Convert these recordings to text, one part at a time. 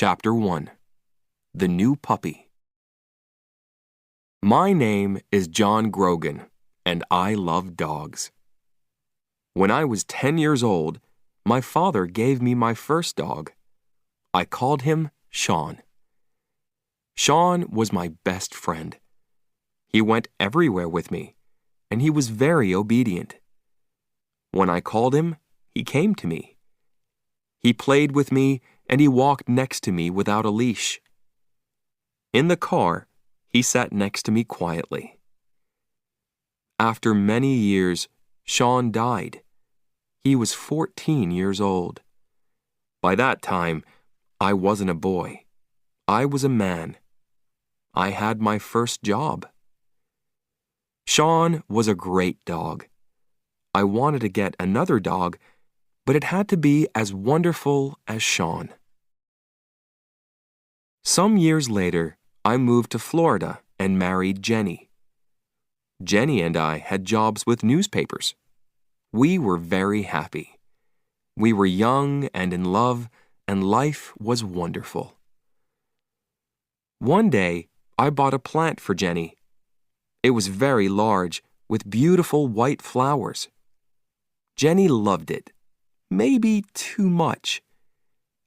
Chapter 1. The New Puppy. My name is John Grogan, and I love dogs. When I was 10 years old, my father gave me my first dog. I called him Sean. Sean was my best friend. He went everywhere with me, and he was very obedient. When I called him, he came to me. He played with me, and he walked next to me without a leash. In the car, he sat next to me quietly. After many years, Sean died. He was 14 years old. By that time, I wasn't a boy. I was a man. I had my first job. Sean was a great dog. I wanted to get another dog, but it had to be as wonderful as Sean. Some years later, I moved to Florida and married Jenny. Jenny and I had jobs with newspapers. We were very happy. We were young and in love, and life was wonderful. One day, I bought a plant for Jenny. It was very large, with beautiful white flowers. Jenny loved it, maybe too much.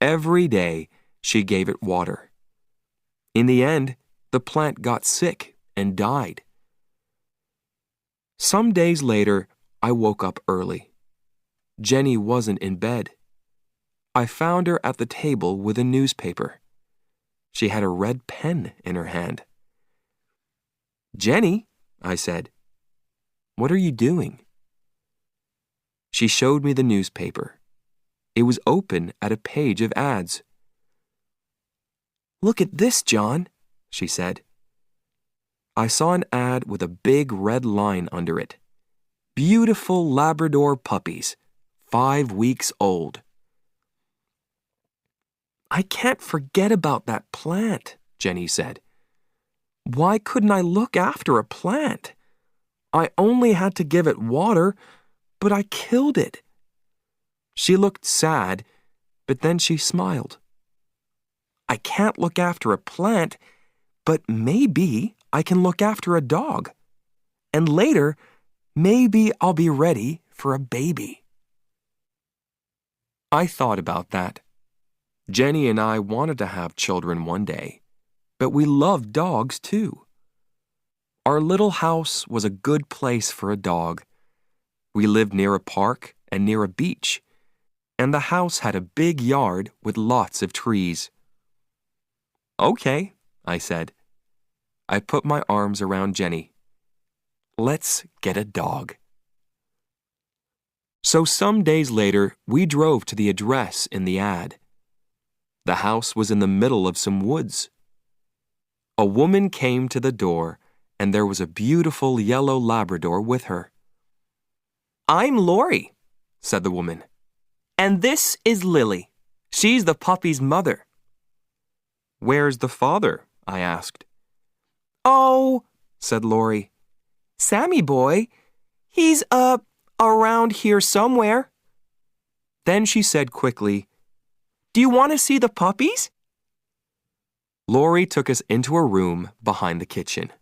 Every day, she gave it water. In the end, the plant got sick and died. Some days later, I woke up early. Jenny wasn't in bed. I found her at the table with a newspaper. She had a red pen in her hand. "Jenny," I said, "what are you doing?" She showed me the newspaper. It was open at a page of ads. "Look at this, John," she said. I saw an ad with a big red line under it. Beautiful Labrador puppies, 5 weeks old. "I can't forget about that plant," Jenny said. "Why couldn't I look after a plant? I only had to give it water, but I killed it." She looked sad, but then she smiled. "I can't look after a plant, but maybe I can look after a dog. And later, maybe I'll be ready for a baby." I thought about that. Jenny and I wanted to have children one day, but we loved dogs too. Our little house was a good place for a dog. We lived near a park and near a beach, and the house had a big yard with lots of trees. "Okay," I said. I put my arms around Jenny. "Let's get a dog." So some days later, we drove to the address in the ad. The house was in the middle of some woods. A woman came to the door, and there was a beautiful yellow Labrador with her. "I'm Lori," said the woman. "And this is Lily. She's the puppy's mother." "Where's the father?" I asked. "Oh," said Lori, "Sammy boy, he's around here somewhere." Then she said quickly, "Do you want to see the puppies?" Lori took us into a room behind the kitchen.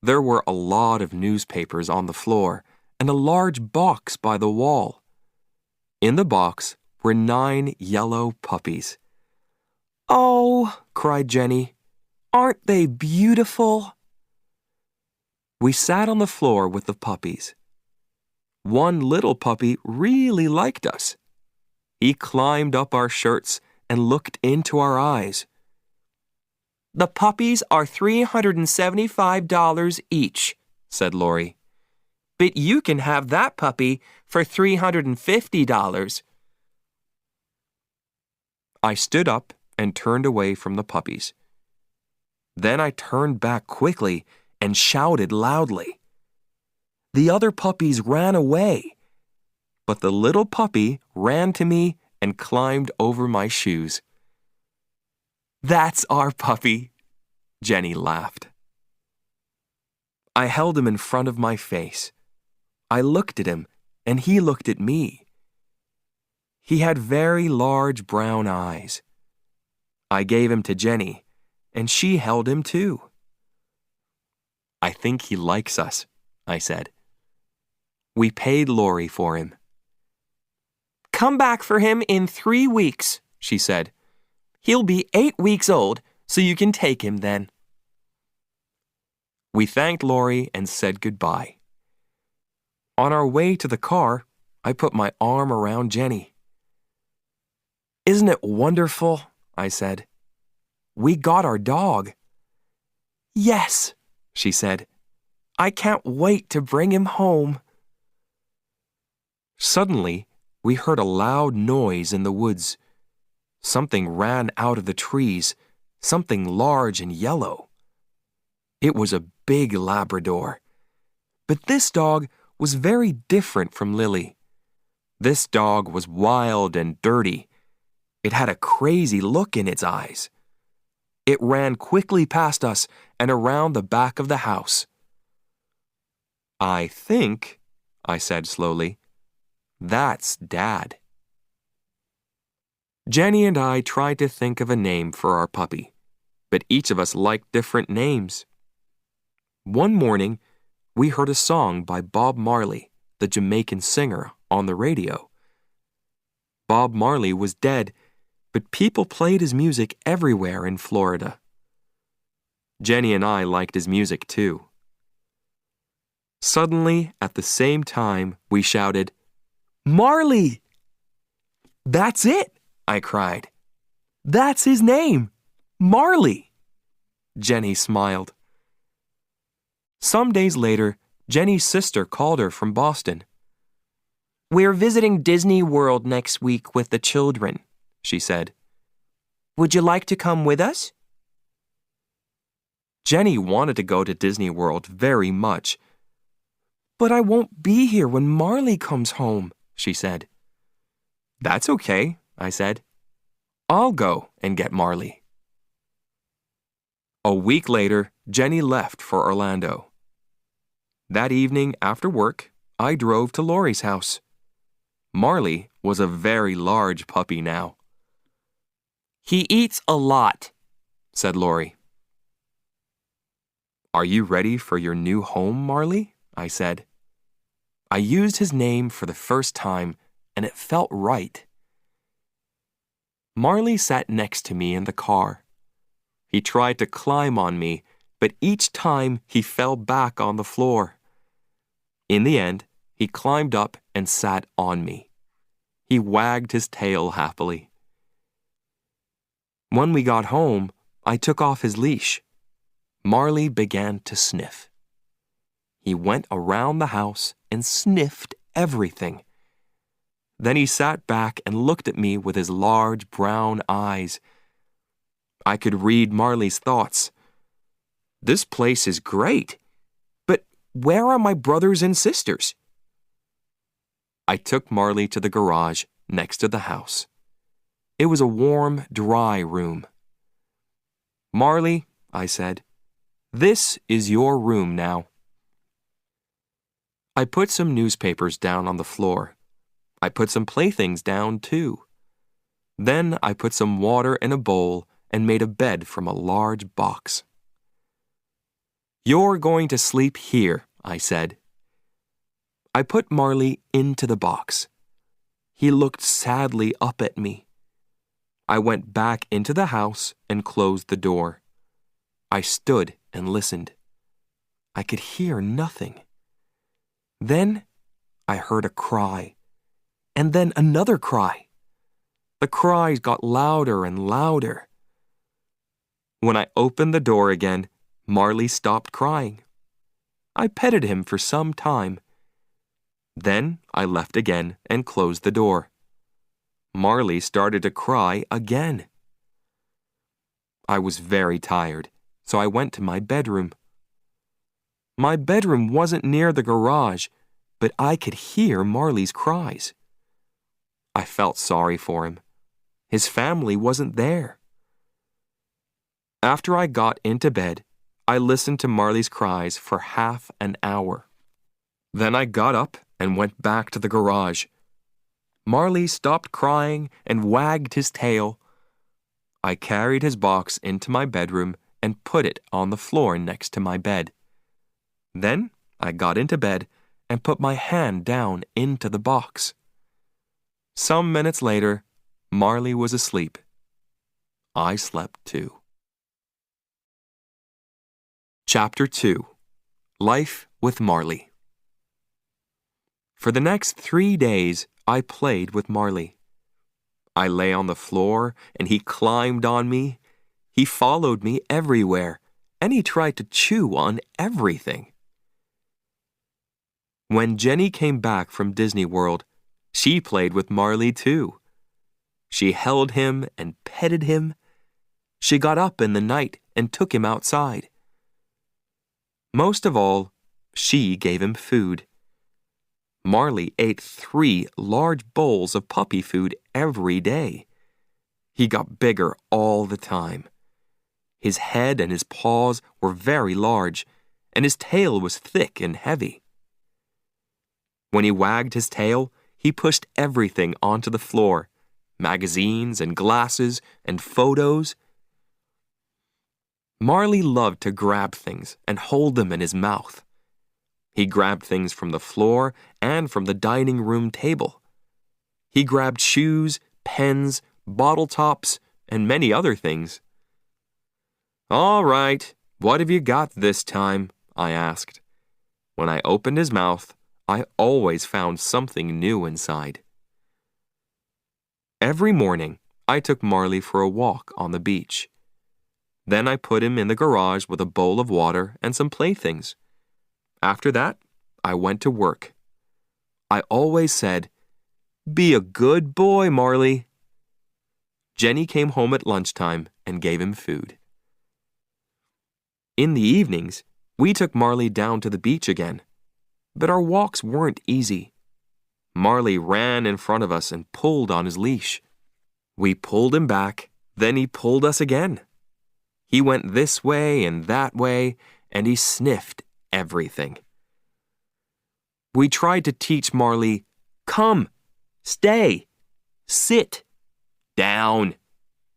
There were a lot of newspapers on the floor and a large box by the wall. In the box were 9 yellow puppies. "Oh," cried Jenny, "aren't they beautiful?" We sat on the floor with the puppies. One little puppy really liked us. He climbed up our shirts and looked into our eyes. "The puppies are $375 each," said Lori. "But you can have that puppy for $350. I stood up and turned away from the puppies. Then I turned back quickly and shouted loudly. The other puppies ran away, but the little puppy ran to me and climbed over my shoes. "That's our puppy," Jenny laughed. I held him in front of my face. I looked at him, and he looked at me. He had very large brown eyes. I gave him to Jenny, and she held him too. I think he likes us, I said. We paid Lori for him. Come back for him in 3 weeks, she said. He'll be 8 weeks old, so you can take him then. We thanked Lori and said goodbye. On our way to the car, I put my arm around Jenny. Isn't it wonderful? I said. We got our dog. Yes, she said. I can't wait to bring him home. Suddenly, we heard a loud noise in the woods. Something ran out of the trees, something large and yellow. It was a big Labrador. But this dog was very different from Lily. This dog was wild and dirty. It had a crazy look in its eyes. It ran quickly past us and around the back of the house. I think, I said slowly, that's Dad. Jenny and I tried to think of a name for our puppy, but each of us liked different names. One morning, we heard a song by Bob Marley, the Jamaican singer, on the radio. Bob Marley was dead, but people played his music everywhere in Florida. Jenny and I liked his music too. Suddenly, at the same time, we shouted, Marley! That's it, I cried. That's his name, Marley. Jenny smiled. Some days later, Jenny's sister called her from Boston. We're visiting Disney World next week with the children, she said. Would you like to come with us? Jenny wanted to go to Disney World very much. But I won't be here when Marley comes home, she said. That's okay, I said. I'll go and get Marley. A week later, Jenny left for Orlando. That evening after work, I drove to Lori's house. Marley was a very large puppy now. He eats a lot, said Lori. Are you ready for your new home, Marley? I said. I used his name for the first time, and it felt right. Marley sat next to me in the car. He tried to climb on me, but each time he fell back on the floor. In the end, he climbed up and sat on me. He wagged his tail happily. When we got home, I took off his leash. Marley began to sniff. He went around the house and sniffed everything. Then he sat back and looked at me with his large brown eyes. I could read Marley's thoughts. This place is great, but where are my brothers and sisters? I took Marley to the garage next to the house. It was a warm, dry room. Marley, I said, this is your room now. I put some newspapers down on the floor. I put some playthings down too. Then I put some water in a bowl and made a bed from a large box. You're going to sleep here, I said. I put Marley into the box. He looked sadly up at me. I went back into the house and closed the door. I stood and listened. I could hear nothing. Then I heard a cry, and then another cry. The cries got louder and louder. When I opened the door again, Marley stopped crying. I petted him for some time. Then I left again and closed the door. Marley started to cry again. I was very tired, so I went to my bedroom. My bedroom wasn't near the garage, but I could hear Marley's cries. I felt sorry for him. His family wasn't there. After I got into bed, I listened to Marley's cries for half an hour. Then I got up and went back to the garage. Marley stopped crying and wagged his tail. I carried his box into my bedroom and put it on the floor next to my bed. Then I got into bed and put my hand down into the box. Some minutes later, Marley was asleep. I slept too. Chapter 2. Life with Marley. For the next 3 days, I played with Marley. I lay on the floor and he climbed on me. He followed me everywhere and he tried to chew on everything. When Jenny came back from Disney World, she played with Marley too. She held him and petted him. She got up in the night and took him outside. Most of all, she gave him food. Marley ate 3 large bowls of puppy food every day. He got bigger all the time. His head and his paws were very large, and his tail was thick and heavy. When he wagged his tail, he pushed everything onto the floor, magazines and glasses and photos. Marley loved to grab things and hold them in his mouth. He grabbed things from the floor and from the dining room table. He grabbed shoes, pens, bottle tops, and many other things. "All right, what have you got this time?" I asked. When I opened his mouth, I always found something new inside. Every morning, I took Marley for a walk on the beach. Then I put him in the garage with a bowl of water and some playthings. After that, I went to work. I always said, "Be a good boy, Marley." Jenny came home at lunchtime and gave him food. In the evenings, we took Marley down to the beach again. But our walks weren't easy. Marley ran in front of us and pulled on his leash. We pulled him back, then he pulled us again. He went this way and that way, and he sniffed everything. We tried to teach Marley, "Come, stay, sit, down,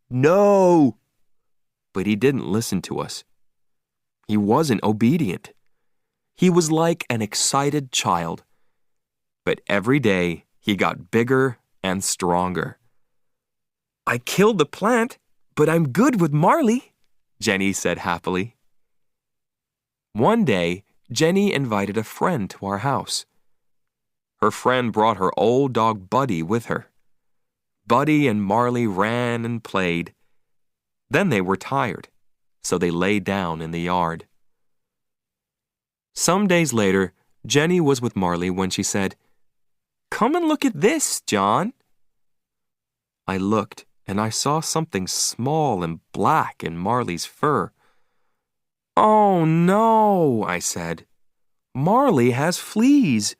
no." But he didn't listen to us. He wasn't obedient. He was like an excited child. But every day, he got bigger and stronger. "I killed the plant, but I'm good with Marley," Jenny said happily. One day, Jenny invited a friend to our house. Her friend brought her old dog Buddy with her. Buddy and Marley ran and played. Then they were tired, so they lay down in the yard. Some days later, Jenny was with Marley when she said, "Come and look at this, John." I looked and I saw something small and black in Marley's fur. "Oh no," I said. "Marley has fleas."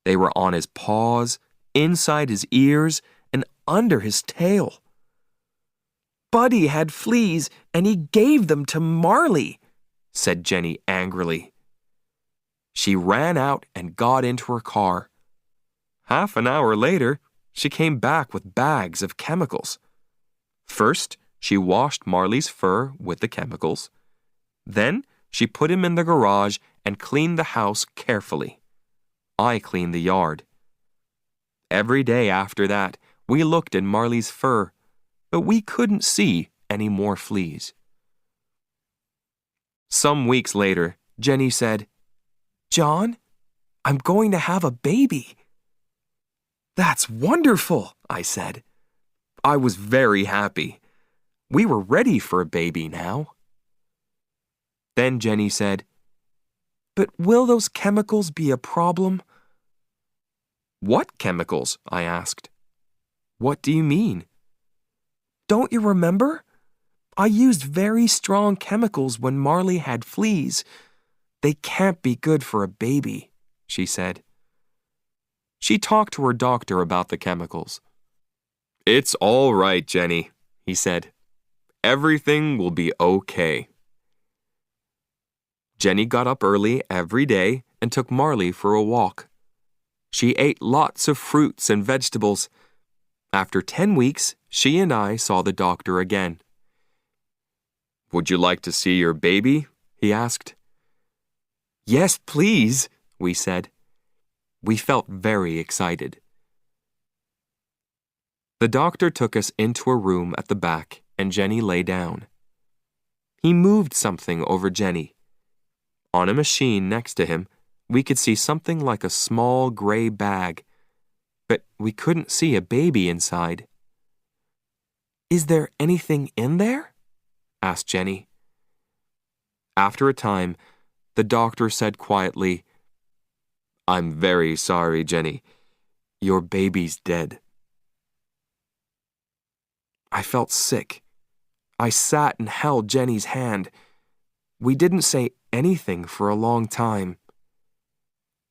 They were on his paws, inside his ears, and under his tail. "Buddy had fleas and he gave them to Marley," said Jenny angrily. She ran out and got into her car. Half an hour later, she came back with bags of chemicals. First, she washed Marley's fur with the chemicals. Then, she put him in the garage and cleaned the house carefully. I cleaned the yard. Every day after that, we looked in Marley's fur, but we couldn't see any more fleas. Some weeks later, Jenny said, "John, I'm going to have a baby." "That's wonderful," I said. I was very happy. We were ready for a baby now. Then Jenny said, "But will those chemicals be a problem?" "What chemicals?" I asked. "What do you mean?" "Don't you remember? I used very strong chemicals when Marley had fleas. They can't be good for a baby," she said. She talked to her doctor about the chemicals. "It's all right, Jenny," he said. "Everything will be okay." Jenny got up early every day and took Marley for a walk. She ate lots of fruits and vegetables. After 10 weeks, she and I saw the doctor again. "Would you like to see your baby?" he asked. "Yes, please," we said. We felt very excited. The doctor took us into a room at the back, and Jenny lay down. He moved something over Jenny. On a machine next to him, we could see something like a small gray bag, but we couldn't see a baby inside. "Is there anything in there?" asked Jenny. After a time, the doctor said quietly, "I'm very sorry, Jenny. Your baby's dead." I felt sick. I sat and held Jenny's hand. We didn't say anything for a long time.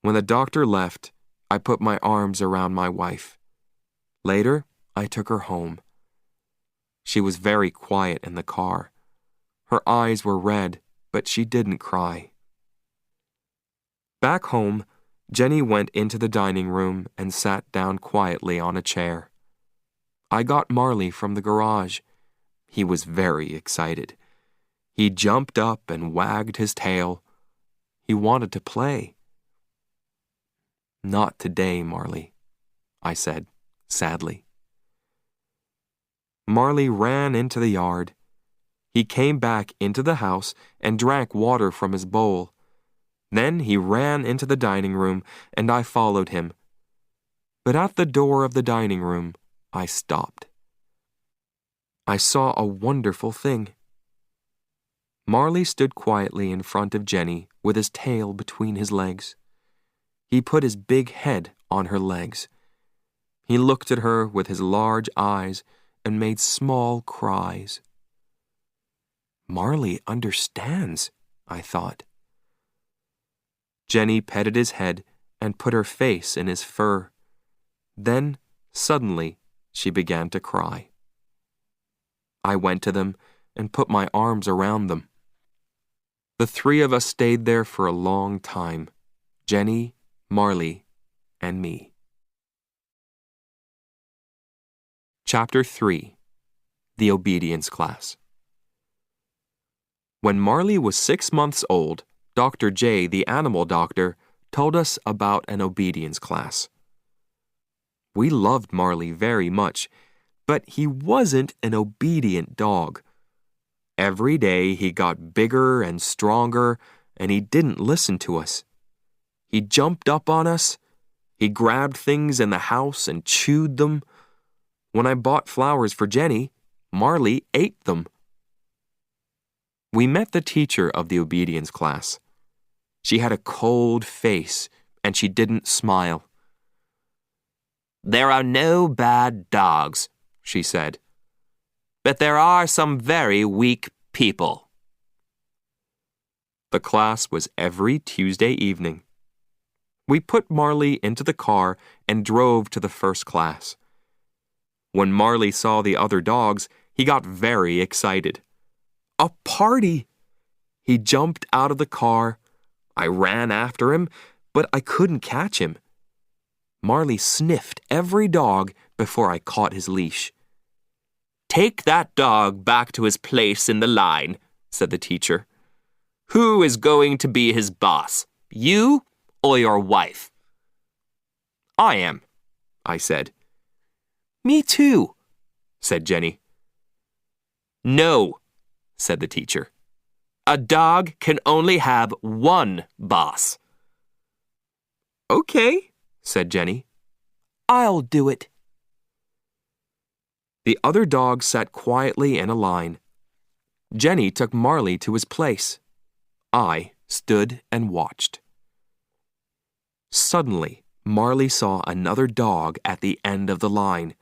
When the doctor left, I put my arms around my wife. Later, I took her home. She was very quiet in the car. Her eyes were red, but she didn't cry. Back home, Jenny went into the dining room and sat down quietly on a chair. I got Marley from the garage. He was very excited. He jumped up and wagged his tail. He wanted to play. "Not today, Marley," I said, sadly. Marley ran into the yard. He came back into the house and drank water from his bowl. Then he ran into the dining room, and I followed him. But at the door of the dining room, I stopped. I saw a wonderful thing. Marley stood quietly in front of Jenny with his tail between his legs. He put his big head on her legs. He looked at her with his large eyes and made small cries. "Marley understands," I thought. Jenny petted his head and put her face in his fur. Then, suddenly, she began to cry. I went to them and put my arms around them. The three of us stayed there for a long time, Jenny, Marley, and me. Chapter 3. The Obedience Class. When Marley was 6 months old, Dr. J, the animal doctor, told us about an obedience class. We loved Marley very much, but he wasn't an obedient dog. Every day he got bigger and stronger, and he didn't listen to us. He jumped up on us. He grabbed things in the house and chewed them. When I bought flowers for Jenny, Marley ate them. We met the teacher of the obedience class. She had a cold face, and she didn't smile. "There are no bad dogs," she said, "but there are some very weak people." The class was every Tuesday evening. We put Marley into the car and drove to the first class. When Marley saw the other dogs, he got very excited. "A party!" He jumped out of the car. I ran after him, but I couldn't catch him. Marley sniffed every dog before I caught his leash. "Take that dog back to his place in the line," said the teacher. "Who is going to be his boss, you or your wife?" "I am," I said. "Me too," said Jenny. "No," said the teacher. "A dog can only have one boss." "Okay," said Jenny. "I'll do it." The other dogs sat quietly in a line. Jenny took Marley to his place. I stood and watched. Suddenly, Marley saw another dog at the end of the line.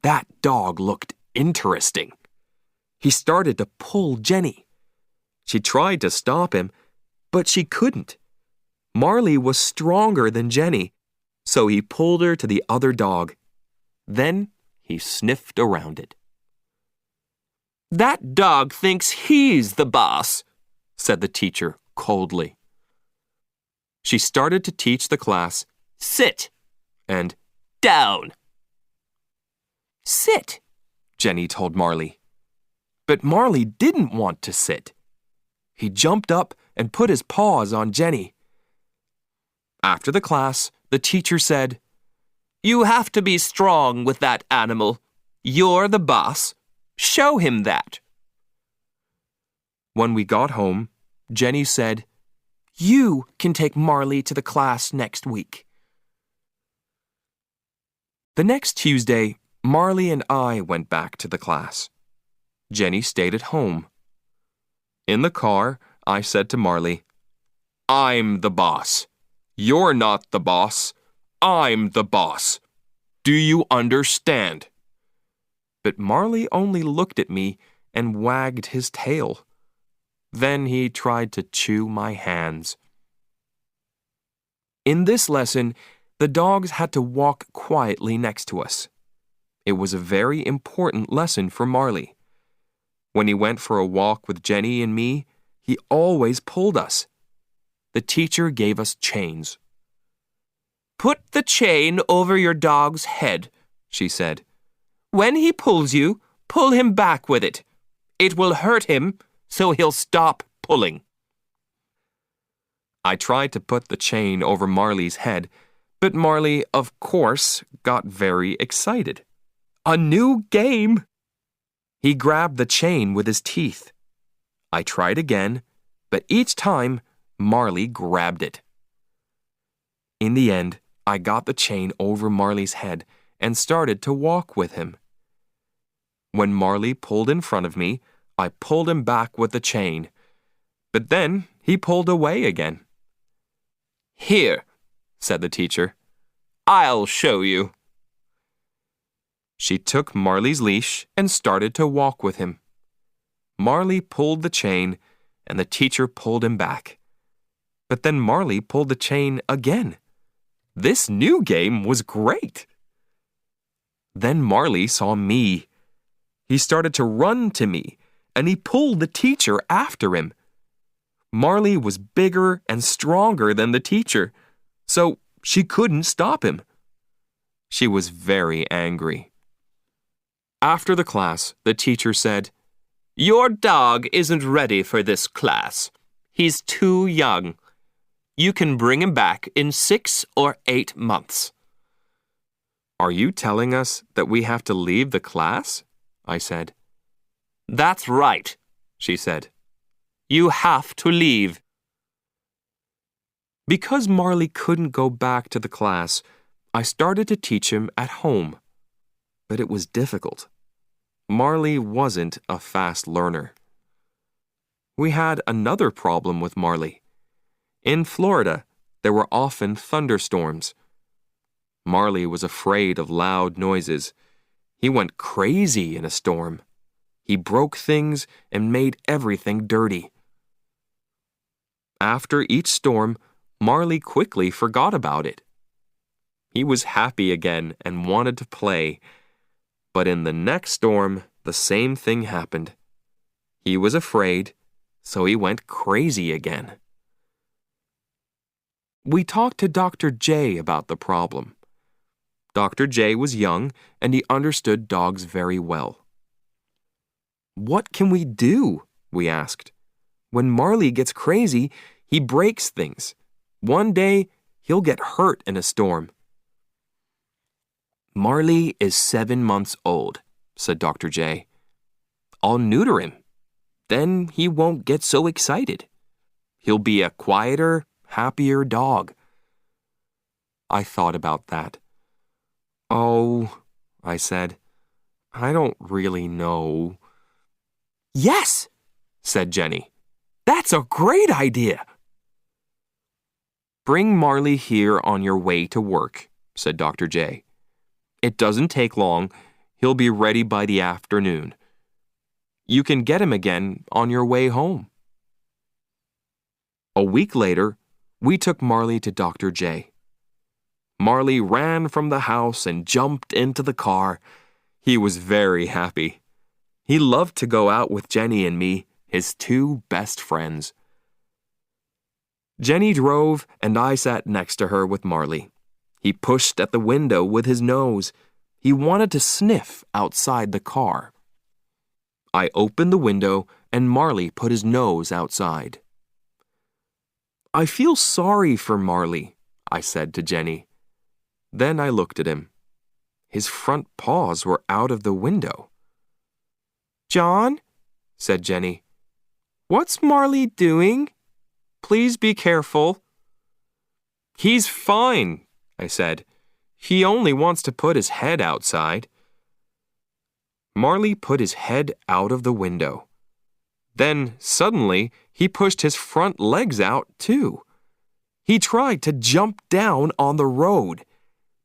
That dog looked interesting. He started to pull Jenny. She tried to stop him, but she couldn't. Marley was stronger than Jenny, so he pulled her to the other dog. Then he sniffed around it. "That dog thinks he's the boss," said the teacher coldly. She started to teach the class, "Sit," and "Down." "Sit," Jenny told Marley. But Marley didn't want to sit. He jumped up and put his paws on Jenny. After the class, the teacher said, "You have to be strong with that animal. You're the boss. Show him that." When we got home, Jenny said, "You can take Marley to the class next week." The next Tuesday, Marley and I went back to the class. Jenny stayed at home. In the car, I said to Marley, "I'm the boss. You're not the boss. I'm the boss. Do you understand?" But Marley only looked at me and wagged his tail. Then he tried to chew my hands. In this lesson, the dogs had to walk quietly next to us. It was a very important lesson for Marley. When he went for a walk with Jenny and me, he always pulled us. The teacher gave us chains. "Put the chain over your dog's head," she said. "When he pulls you, pull him back with it. It will hurt him, so he'll stop pulling." I tried to put the chain over Marley's head, but Marley, of course, got very excited. A new game! He grabbed the chain with his teeth. I tried again, but each time, Marley grabbed it. In the end, I got the chain over Marley's head and started to walk with him. When Marley pulled in front of me, I pulled him back with the chain, but then he pulled away again. "Here," said the teacher. "I'll show you." She took Marley's leash and started to walk with him. Marley pulled the chain, and the teacher pulled him back. But then Marley pulled the chain again. This new game was great. Then Marley saw me. He started to run to me, and he pulled the teacher after him. Marley was bigger and stronger than the teacher, so she couldn't stop him. She was very angry. After the class, the teacher said, "Your dog isn't ready for this class. He's too young. You can bring him back in 6 or 8 months." "Are you telling us that we have to leave the class?" I said. "That's right," she said. "You have to leave." Because Marley couldn't go back to the class, I started to teach him at home. But it was difficult. Marley wasn't a fast learner. We had another problem with Marley. In Florida, there were often thunderstorms. Marley was afraid of loud noises. He went crazy in a storm. He broke things and made everything dirty. After each storm, Marley quickly forgot about it. He was happy again and wanted to play. But in the next storm, the same thing happened. He was afraid, so he went crazy again. We talked to Dr. J about the problem. Dr. J was young and he understood dogs very well. "What can we do?" we asked. "When Marley gets crazy, he breaks things. One day, he'll get hurt in a storm." "Marley is 7 months old," said Dr. J. "I'll neuter him. Then he won't get so excited. He'll be a quieter, happier dog." I thought about that. "Oh," I said, "I don't really know." "Yes," said Jenny. "That's a great idea." "Bring Marley here on your way to work," said Dr. J. "It doesn't take long. He'll be ready by the afternoon. You can get him again on your way home." A week later, we took Marley to Dr. J. Marley ran from the house and jumped into the car. He was very happy. He loved to go out with Jenny and me, his 2 best friends. Jenny drove and I sat next to her with Marley. He pushed at the window with his nose. He wanted to sniff outside the car. I opened the window and Marley put his nose outside. "I feel sorry for Marley," I said to Jenny. Then I looked at him. His front paws were out of the window. "John," said Jenny, "what's Marley doing? Please be careful." "He's fine," I said. "He only wants to put his head outside." Marley put his head out of the window. Then, suddenly, he pushed his front legs out, too. He tried to jump down on the road,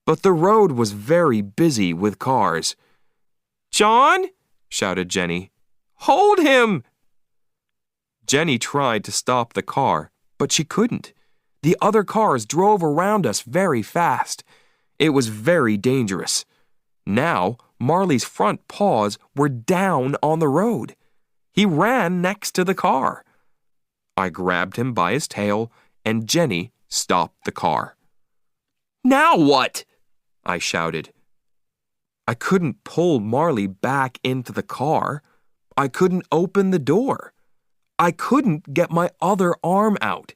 but the road was very busy with cars. "John!" shouted Jenny. "Hold him!" Jenny tried to stop the car, but she couldn't. The other cars drove around us very fast. It was very dangerous. Now, Marley's front paws were down on the road. He ran next to the car. I grabbed him by his tail, and Jenny stopped the car. "Now what?" I shouted. I couldn't pull Marley back into the car. I couldn't open the door. I couldn't get my other arm out.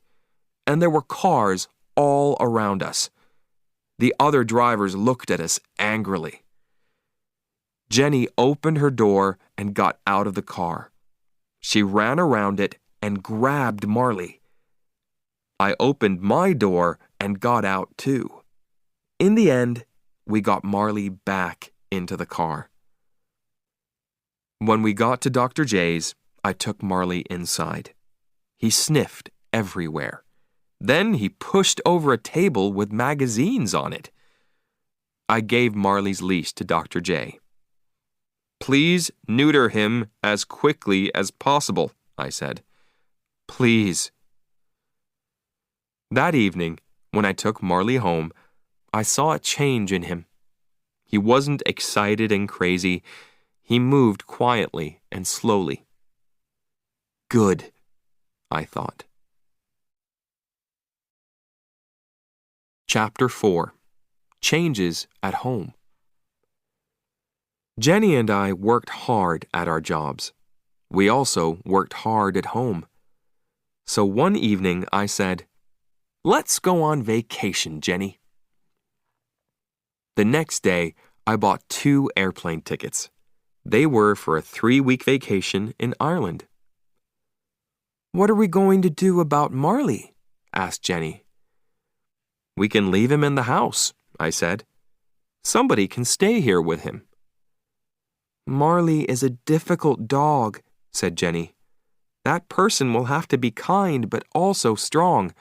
And there were cars all around us. The other drivers looked at us angrily. Jenny opened her door and got out of the car. She ran around it and grabbed Marley. I opened my door and got out too. In the end, we got Marley back into the car. When we got to Dr. J's, I took Marley inside. He sniffed everywhere. Then he pushed over a table with magazines on it. I gave Marley's leash to Dr. J. "Please neuter him as quickly as possible," I said. "Please." That evening, when I took Marley home, I saw a change in him. He wasn't excited and crazy. He moved quietly and slowly. Good, I thought. Chapter 4. Changes at Home. Jenny and I worked hard at our jobs. We also worked hard at home. So one evening I said, "Let's go on vacation, Jenny." The next day, I bought 2 airplane tickets. They were for a 3-week vacation in Ireland. "What are we going to do about Marley?" asked Jenny. "We can leave him in the house," I said. "Somebody can stay here with him." "Marley is a difficult dog," said Jenny. "That person will have to be kind but also strong.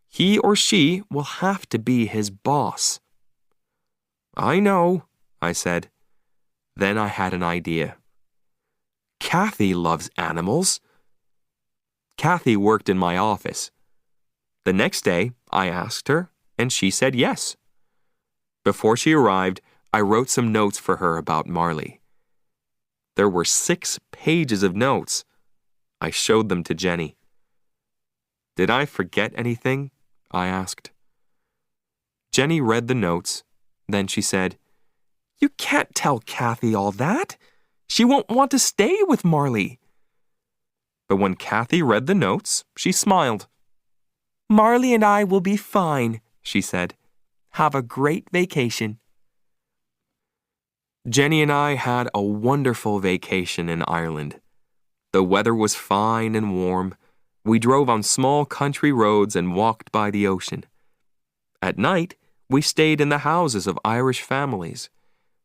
He or she will have to be his boss." "I know," I said. Then I had an idea. "Kathy loves animals." Kathy worked in my office. The next day, I asked her, and she said yes. Before she arrived, I wrote some notes for her about Marley. There were 6 pages of notes. I showed them to Jenny. "Did I forget anything?" I asked. Jenny read the notes. Then she said, "You can't tell Kathy all that. She won't want to stay with Marley." But when Kathy read the notes, she smiled. "Marley and I will be fine," she said. "Have a great vacation." Jenny and I had a wonderful vacation in Ireland. The weather was fine and warm. We drove on small country roads and walked by the ocean. At night, we stayed in the houses of Irish families.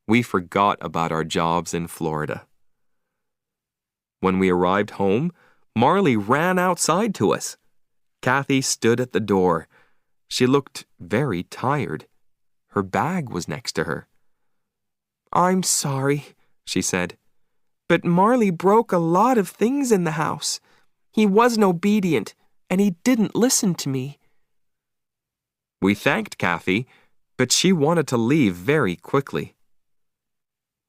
We forgot about our jobs in Florida. When we arrived home, Marley ran outside to us. Kathy stood at the door. She looked very tired. Her bag was next to her. "I'm sorry," she said, "but Marley broke a lot of things in the house. He wasn't obedient, and he didn't listen to me." We thanked Kathy, but she wanted to leave very quickly.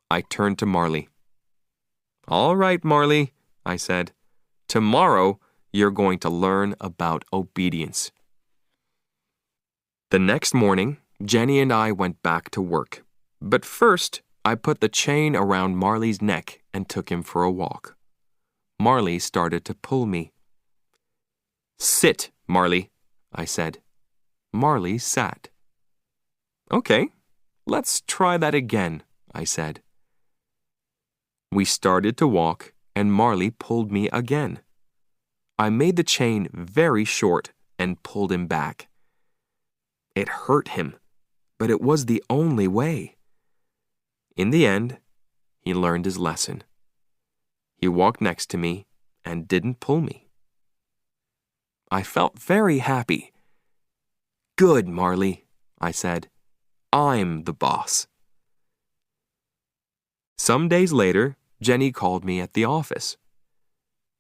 I turned to Marley. "All right, Marley," I said. "Tomorrow, you're going to learn about obedience." The next morning, Jenny and I went back to work. But first, I put the chain around Marley's neck and took him for a walk. Marley started to pull me. "Sit, Marley," I said. Marley sat. "Okay, let's try that again," I said. We started to walk, and Marley pulled me again. I made the chain very short and pulled him back. It hurt him, but it was the only way. In the end, he learned his lesson. He walked next to me and didn't pull me. I felt very happy. "Good, Marley," I said. "I'm the boss." Some days later, Jenny called me at the office.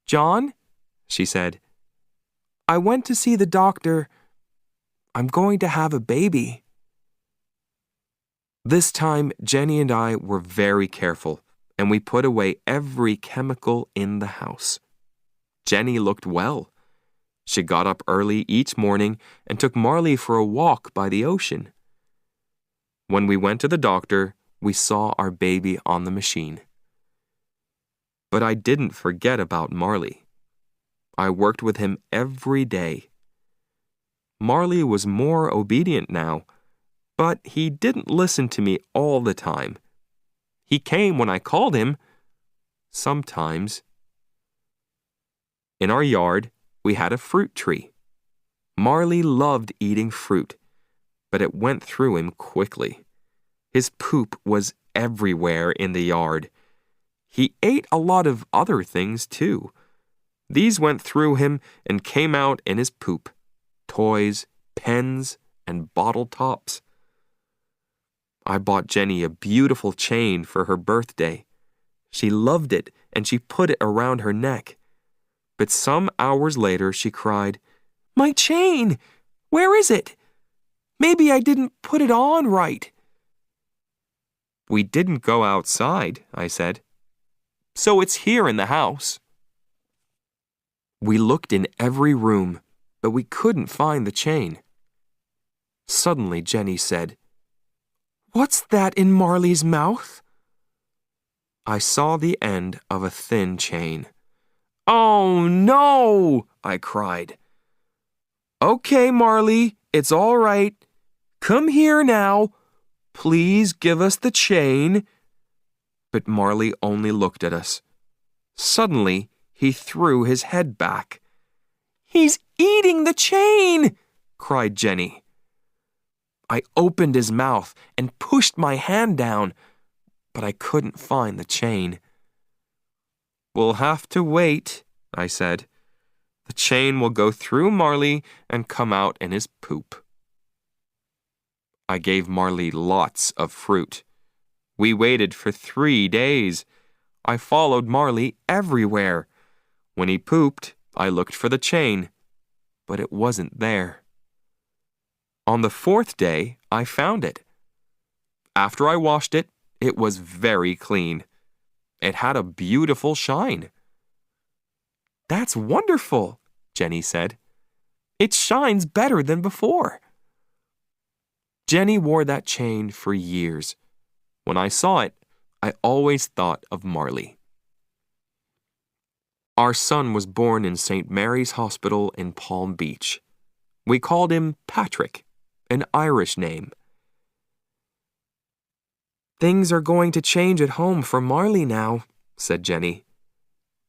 "John," she said, "I went to see the doctor. I'm going to have a baby." This time, Jenny and I were very careful, and we put away every chemical in the house. Jenny looked well. She got up early each morning and took Marley for a walk by the ocean. When we went to the doctor, we saw our baby on the machine. But I didn't forget about Marley. I worked with him every day. Marley was more obedient now, but he didn't listen to me all the time. He came when I called him, sometimes. In our yard, we had a fruit tree. Marley loved eating fruit, but it went through him quickly. His poop was everywhere in the yard. He ate a lot of other things, too. These went through him and came out in his poop: toys, pens, and bottle tops. I bought Jenny a beautiful chain for her birthday. She loved it, and she put it around her neck. But some hours later, she cried, "My chain! Where is it? Maybe I didn't put it on right." "We didn't go outside," I said. "So it's here in the house." We looked in every room, but we couldn't find the chain. Suddenly, Jenny said, "What's that in Marley's mouth?" I saw the end of a thin chain. "Oh, no!" I cried. "Okay, Marley, it's all right. Come here now. Please give us the chain." But Marley only looked at us. Suddenly, he threw his head back. "He's eating the chain!" cried Jenny. I opened his mouth and pushed my hand down, but I couldn't find the chain. "We'll have to wait," I said. "The chain will go through Marley and come out in his poop." I gave Marley lots of fruit. We waited for 3 days. I followed Marley everywhere. When he pooped, I looked for the chain, but it wasn't there. On the 4th day, I found it. After I washed it, it was very clean. It had a beautiful shine. "That's wonderful," Jenny said. "It shines better than before." Jenny wore that chain for years. When I saw it, I always thought of Marley. Our son was born in St. Mary's Hospital in Palm Beach. We called him Patrick, an Irish name. "Things are going to change at home for Marley now," said Jenny.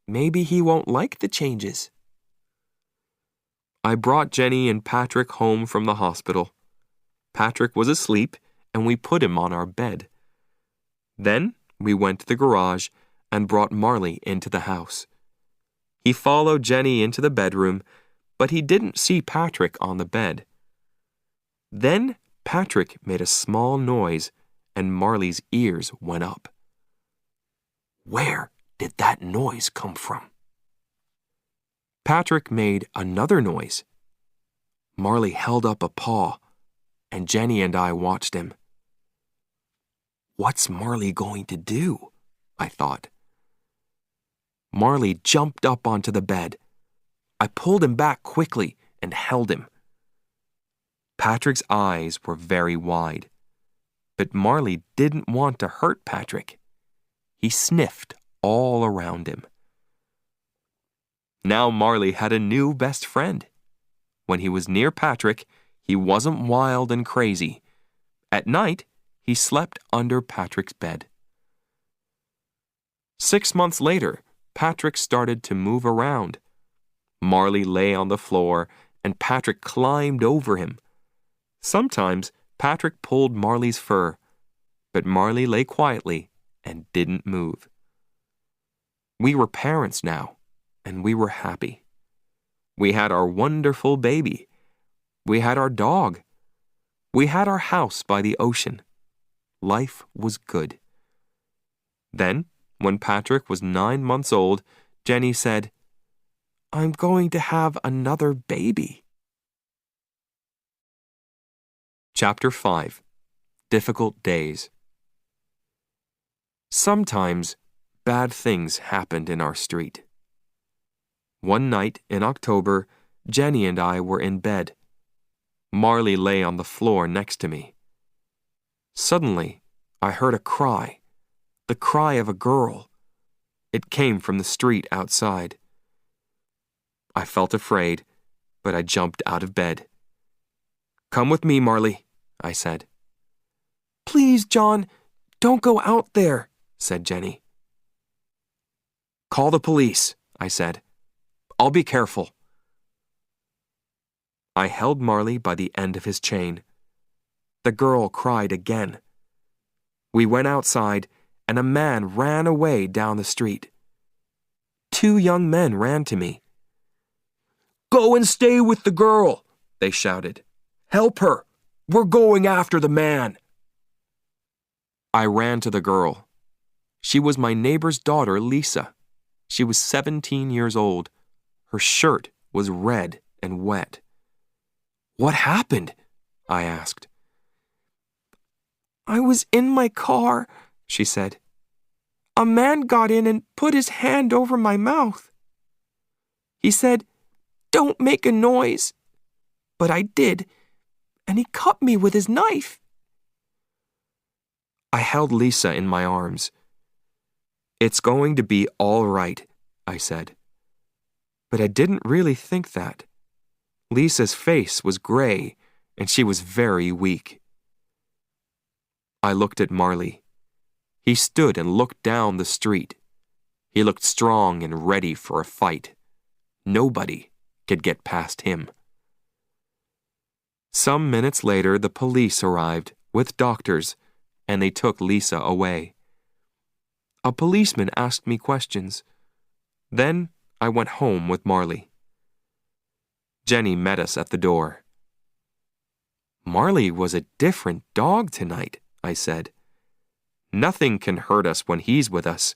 "Maybe he won't like the changes." I brought Jenny and Patrick home from the hospital. Patrick was asleep, and we put him on our bed. Then we went to the garage and brought Marley into the house. He followed Jenny into the bedroom, but he didn't see Patrick on the bed. Then Patrick made a small noise, and Marley's ears went up. Where did that noise come from? Patrick made another noise. Marley held up a paw, and Jenny and I watched him. What's Marley going to do? I thought. Marley jumped up onto the bed. I pulled him back quickly and held him. Patrick's eyes were very wide. But Marley didn't want to hurt Patrick. He sniffed all around him. Now Marley had a new best friend. When he was near Patrick, he wasn't wild and crazy. At night, he slept under Patrick's bed. 6 months later, Patrick started to move around. Marley lay on the floor, and Patrick climbed over him. Sometimes, Patrick pulled Marley's fur, but Marley lay quietly and didn't move. We were parents now, and we were happy. We had our wonderful baby. We had our dog. We had our house by the ocean. Life was good. Then, when Patrick was 9 months old, Jenny said, "I'm going to have another baby." Chapter 5. Difficult Days. Sometimes, bad things happened in our street. One night in October, Jenny and I were in bed. Marley lay on the floor next to me. Suddenly, I heard a cry, the cry of a girl. It came from the street outside. I felt afraid, but I jumped out of bed. "Come with me, Marley," I said. "Please, John, don't go out there," said Jenny. "Call the police," I said. "I'll be careful." I held Marley by the end of his chain. The girl cried again. We went outside, and a man ran away down the street. 2 young men ran to me. "Go and stay with the girl," they shouted. "Help her. We're going after the man." I ran to the girl. She was my neighbor's daughter, Lisa. She was 17 years old. Her shirt was red and wet. "What happened?" I asked. "I was in my car," she said. "A man got in and put his hand over my mouth. He said, 'Don't make a noise.' But I did, and he cut me with his knife." I held Lisa in my arms. "It's going to be all right," I said. But I didn't really think that. Lisa's face was gray, and she was very weak. I looked at Marley. He stood and looked down the street. He looked strong and ready for a fight. Nobody could get past him. Some minutes later, the police arrived with doctors, and they took Lisa away. A policeman asked me questions. Then I went home with Marley. Jenny met us at the door. "Marley was a different dog tonight," I said. "Nothing can hurt us when he's with us."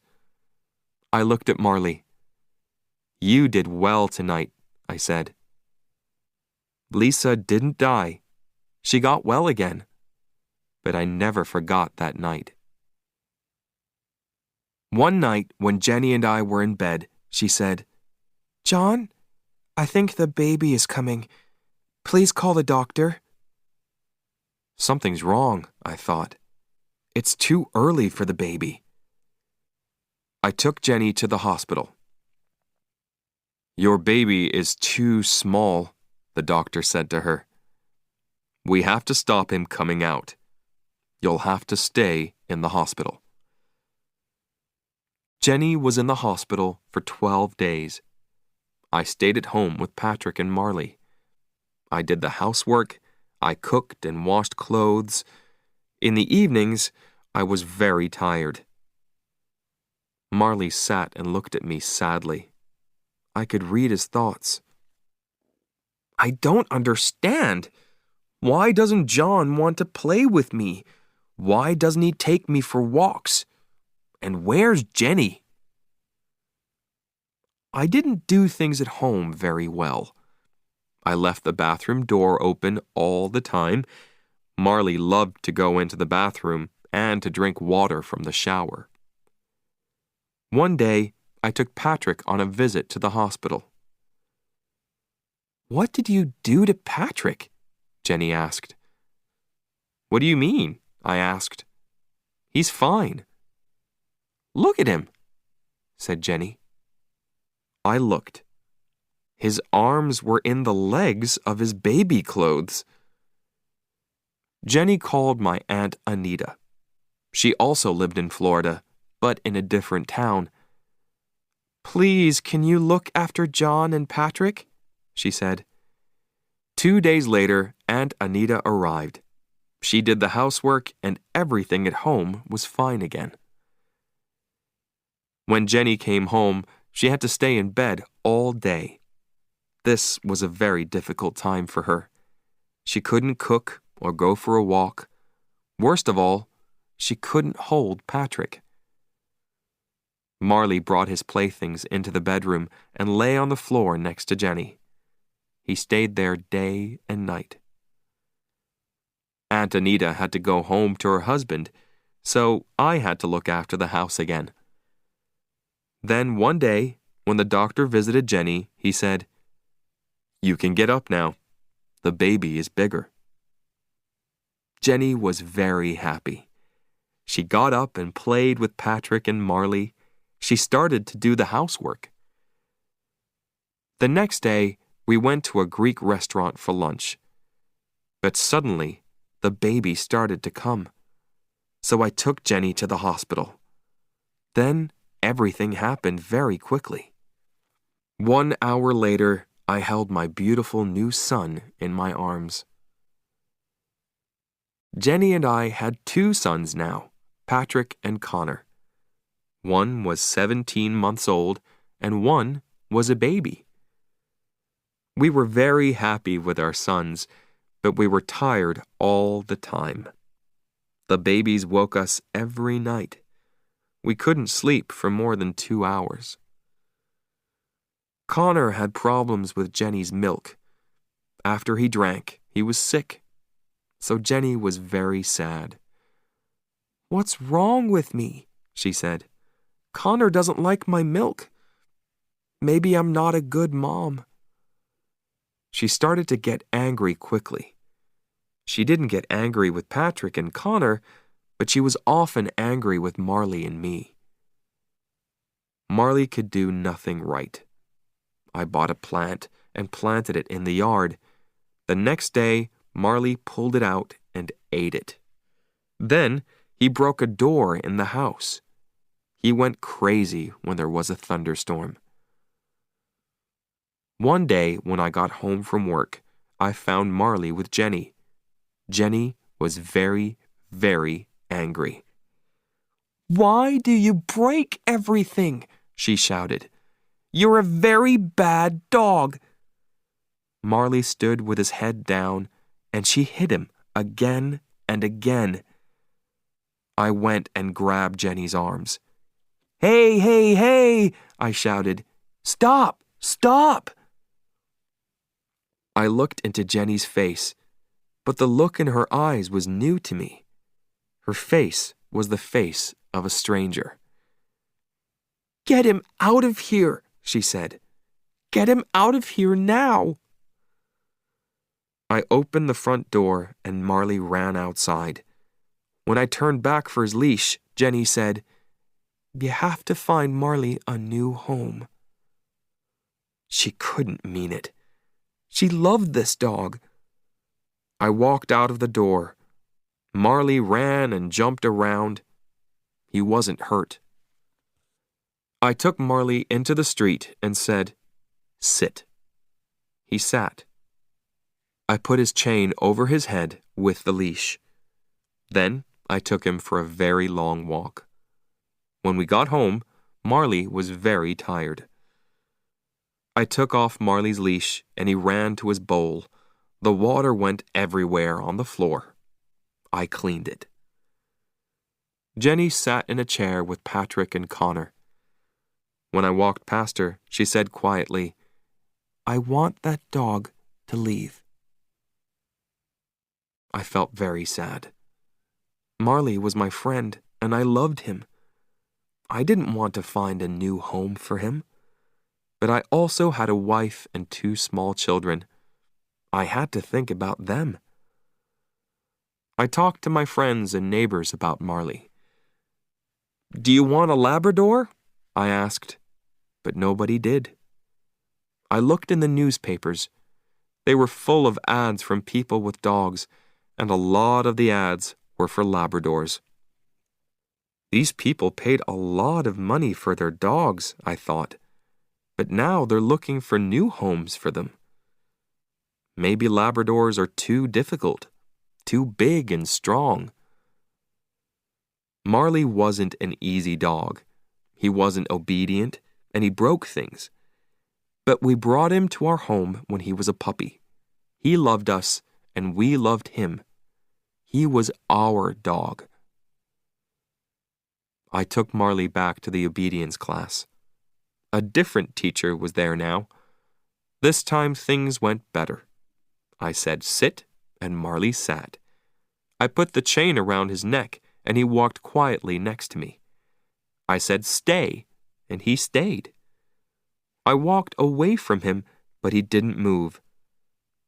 I looked at Marley. "You did well tonight," I said. Lisa didn't die. She got well again. But I never forgot that night. One night when Jenny and I were in bed, she said, "John, I think the baby is coming. Please call the doctor." Something's wrong, I thought. It's too early for the baby. I took Jenny to the hospital. "Your baby is too small," the doctor said to her. "We have to stop him coming out. You'll have to stay in the hospital." Jenny was in the hospital for 12 days. I stayed at home with Patrick and Marley. I did the housework, I cooked and washed clothes. In the evenings, I was very tired. Marley sat and looked at me sadly. I could read his thoughts. "I don't understand. Why doesn't John want to play with me? Why doesn't he take me for walks? And where's Jenny?" I didn't do things at home very well. I left the bathroom door open all the time. Marley loved to go into the bathroom and to drink water from the shower. One day, I took Patrick on a visit to the hospital. "What did you do to Patrick?" Jenny asked. "What do you mean?" I asked. "He's fine." "Look at him," said Jenny. I looked. His arms were in the legs of his baby clothes. Jenny called my Aunt Anita. She also lived in Florida, but in a different town. "Please, can you look after John and Patrick?" she said. 2 days later, Aunt Anita arrived. She did the housework and everything at home was fine again. When Jenny came home, she had to stay in bed all day. This was a very difficult time for her. She couldn't cook or go for a walk. Worst of all, she couldn't hold Patrick. Marley brought his playthings into the bedroom and lay on the floor next to Jenny. He stayed there day and night. Aunt Anita had to go home to her husband, so I had to look after the house again. Then one day, when the doctor visited Jenny, he said, "You can get up now. The baby is bigger." Jenny was very happy. She got up and played with Patrick and Marley. She started to do the housework. The next day, we went to a Greek restaurant for lunch. But suddenly, the baby started to come. So I took Jenny to the hospital. Then everything happened very quickly. 1 hour later, I held my beautiful new son in my arms. Jenny and I had 2 sons now, Patrick and Connor. One was 17 months old, and one was a baby. We were very happy with our sons, but we were tired all the time. The babies woke us every night. We couldn't sleep for more than 2 hours. Connor had problems with Jenny's milk. After he drank, he was sick. So Jenny was very sad. "What's wrong with me?" she said. "Connor doesn't like my milk. Maybe I'm not a good mom." She started to get angry quickly. She didn't get angry with Patrick and Connor, but she was often angry with Marley and me. Marley could do nothing right. I bought a plant and planted it in the yard. The next day, Marley pulled it out and ate it. Then he broke a door in the house. He went crazy when there was a thunderstorm. One day when I got home from work, I found Marley with Jenny. Jenny was very, very angry. "Why do you break everything?" she shouted. "You're a very bad dog." Marley stood with his head down, and she hit him again and again. I went and grabbed Jenny's arms. "Hey, hey, hey!" I shouted. "Stop! Stop!" I looked into Jenny's face, but the look in her eyes was new to me. Her face was the face of a stranger. "Get him out of here," she said. "Get him out of here now." I opened the front door and Marley ran outside. When I turned back for his leash, Jenny said, "You have to find Marley a new home." She couldn't mean it. She loved this dog. I walked out of the door. Marley ran and jumped around. He wasn't hurt. I took Marley into the street and said, "Sit." He sat. I put his chain over his head with the leash. Then I took him for a very long walk. When we got home, Marley was very tired. I took off Marley's leash and he ran to his bowl. The water went everywhere on the floor. I cleaned it. Jenny sat in a chair with Patrick and Connor. When I walked past her, she said quietly, "I want that dog to leave." I felt very sad. Marley was my friend, and I loved him. I didn't want to find a new home for him. But I also had a wife and 2 small children. I had to think about them. I talked to my friends and neighbors about Marley. "Do you want a Labrador?" I asked, but nobody did. I looked in the newspapers. They were full of ads from people with dogs, and a lot of the ads were for Labradors. These people paid a lot of money for their dogs, I thought, but now they're looking for new homes for them. Maybe Labradors are too difficult, too big and strong. Marley wasn't an easy dog. He wasn't obedient, and he broke things. But we brought him to our home when he was a puppy. He loved us, and we loved him. He was our dog. I took Marley back to the obedience class. A different teacher was there now. This time things went better. I said sit, and Marley sat. I put the chain around his neck, and he walked quietly next to me. I said stay, and he stayed. I walked away from him, but he didn't move.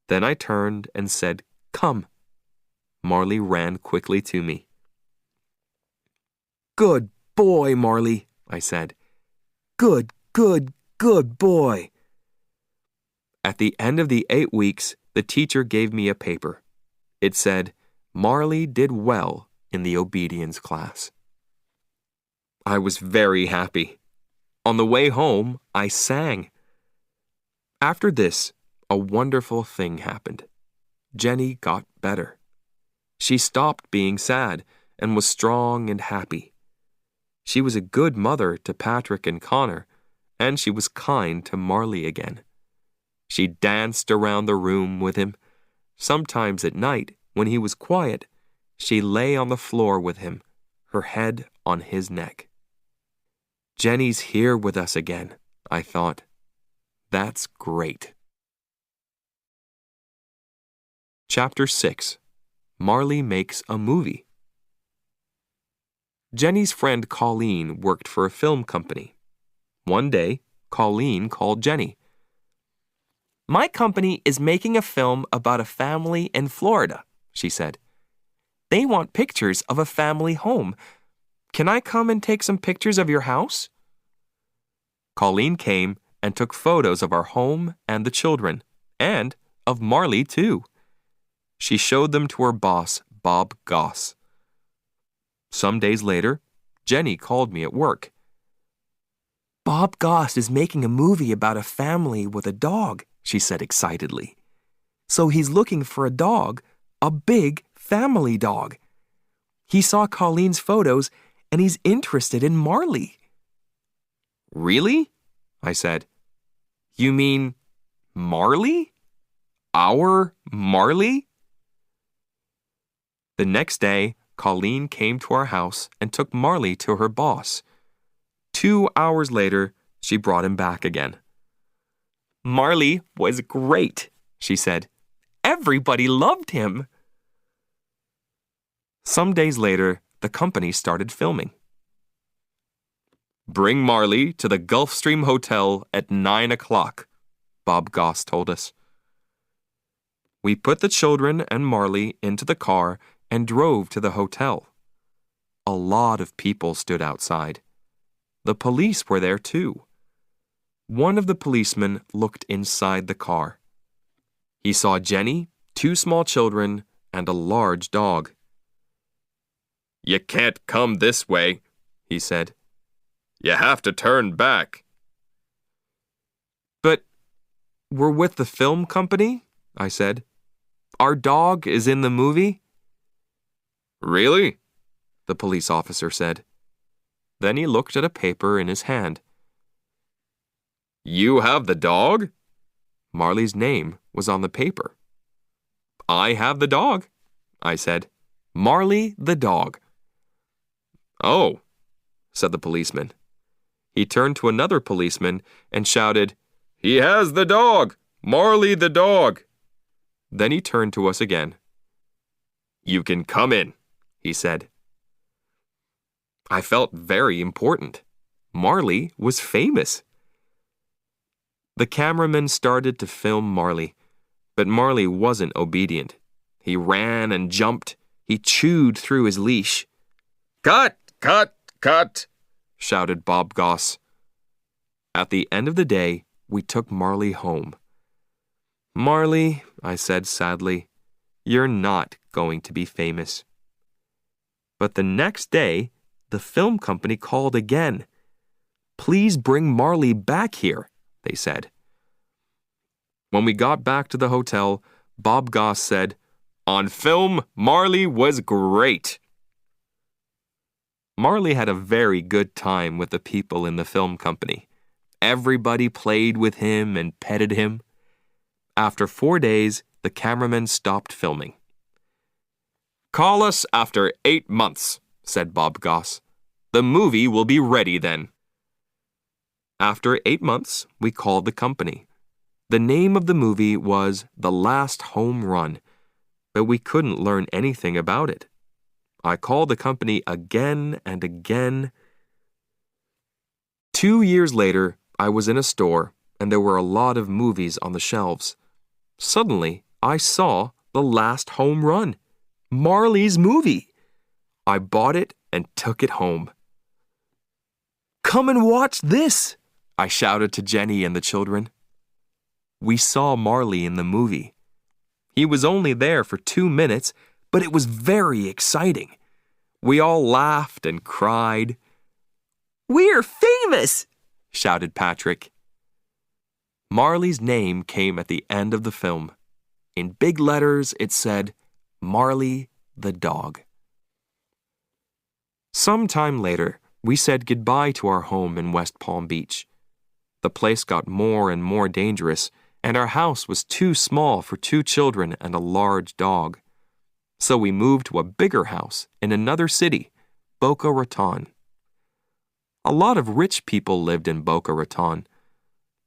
Then I turned and said, "Come." Marley ran quickly to me. "Good boy, Marley," I said. "Good, good, good boy." At the end of the 8 weeks, the teacher gave me a paper. It said, "Marley did well in the obedience class." I was very happy. On the way home, I sang. After this, a wonderful thing happened. Jenny got better. She stopped being sad and was strong and happy. She was a good mother to Patrick and Connor, and she was kind to Marley again. She danced around the room with him. Sometimes at night, when he was quiet, she lay on the floor with him, her head on his neck. Jenny's here with us again, I thought. That's great. Chapter 6. Marley Makes a Movie. Jenny's friend Colleen worked for a film company. One day, Colleen called Jenny. "My company is making a film about a family in Florida," she said. "They want pictures of a family home. Can I come and take some pictures of your house?" Colleen came and took photos of our home and the children, and of Marley too. She showed them to her boss, Bob Goss. Some days later, Jenny called me at work. "Bob Goss is making a movie about a family with a dog," she said excitedly. "So he's looking for a dog, a big family dog. He saw Colleen's photos and he's interested in Marley." "Really?" I said. "You mean Marley? Our Marley?" The next day, Colleen came to our house and took Marley to her boss. 2 hours later, she brought him back again. "Marley was great," she said. "Everybody loved him." Some days later, the company started filming. "Bring Marley to the Gulfstream Hotel at 9 o'clock, Bob Goss told us. We put the children and Marley into the car and drove to the hotel. A lot of people stood outside. The police were there too. One of the policemen looked inside the car. He saw Jenny, 2 small children, and a large dog. "You can't come this way," he said. "You have to turn back." "But we're with the film company," I said. "Our dog is in the movie." "Really?" the police officer said. Then he looked at a paper in his hand. "You have the dog?" Marley's name was on the paper. "I have the dog," I said. "Marley the dog." "Oh," said the policeman. He turned to another policeman and shouted, "He has the dog! Marley the dog!" Then he turned to us again. "You can come in," he said. I felt very important. Marley was famous. The cameraman started to film Marley, but Marley wasn't obedient. He ran and jumped. He chewed through his leash. "Cut! Cut! Cut!" shouted Bob Goss. At the end of the day, we took Marley home. "Marley," I said sadly, "you're not going to be famous." But the next day, the film company called again. "Please bring Marley back here," they said. When we got back to the hotel, Bob Goss said, "On film, Marley was great." Marley had a very good time with the people in the film company. Everybody played with him and petted him. After 4 days, the cameraman stopped filming. "Call us after 8 months, said Bob Goss. "The movie will be ready then." After 8 months, we called the company. The name of the movie was The Last Home Run, but we couldn't learn anything about it. I called the company again and again. 2 years later, I was in a store, and there were a lot of movies on the shelves. Suddenly, I saw The Last Home Run, Marley's movie. I bought it and took it home. "Come and watch this," I shouted to Jenny and the children. We saw Marley in the movie. He was only there for 2 minutes, but it was very exciting. We all laughed and cried. "We're famous!" shouted Patrick. Marley's name came at the end of the film. In big letters, it said, "Marley the dog." Some time later, we said goodbye to our home in West Palm Beach. The place got more and more dangerous, and our house was too small for 2 children and a large dog. So we moved to a bigger house in another city, Boca Raton. A lot of rich people lived in Boca Raton.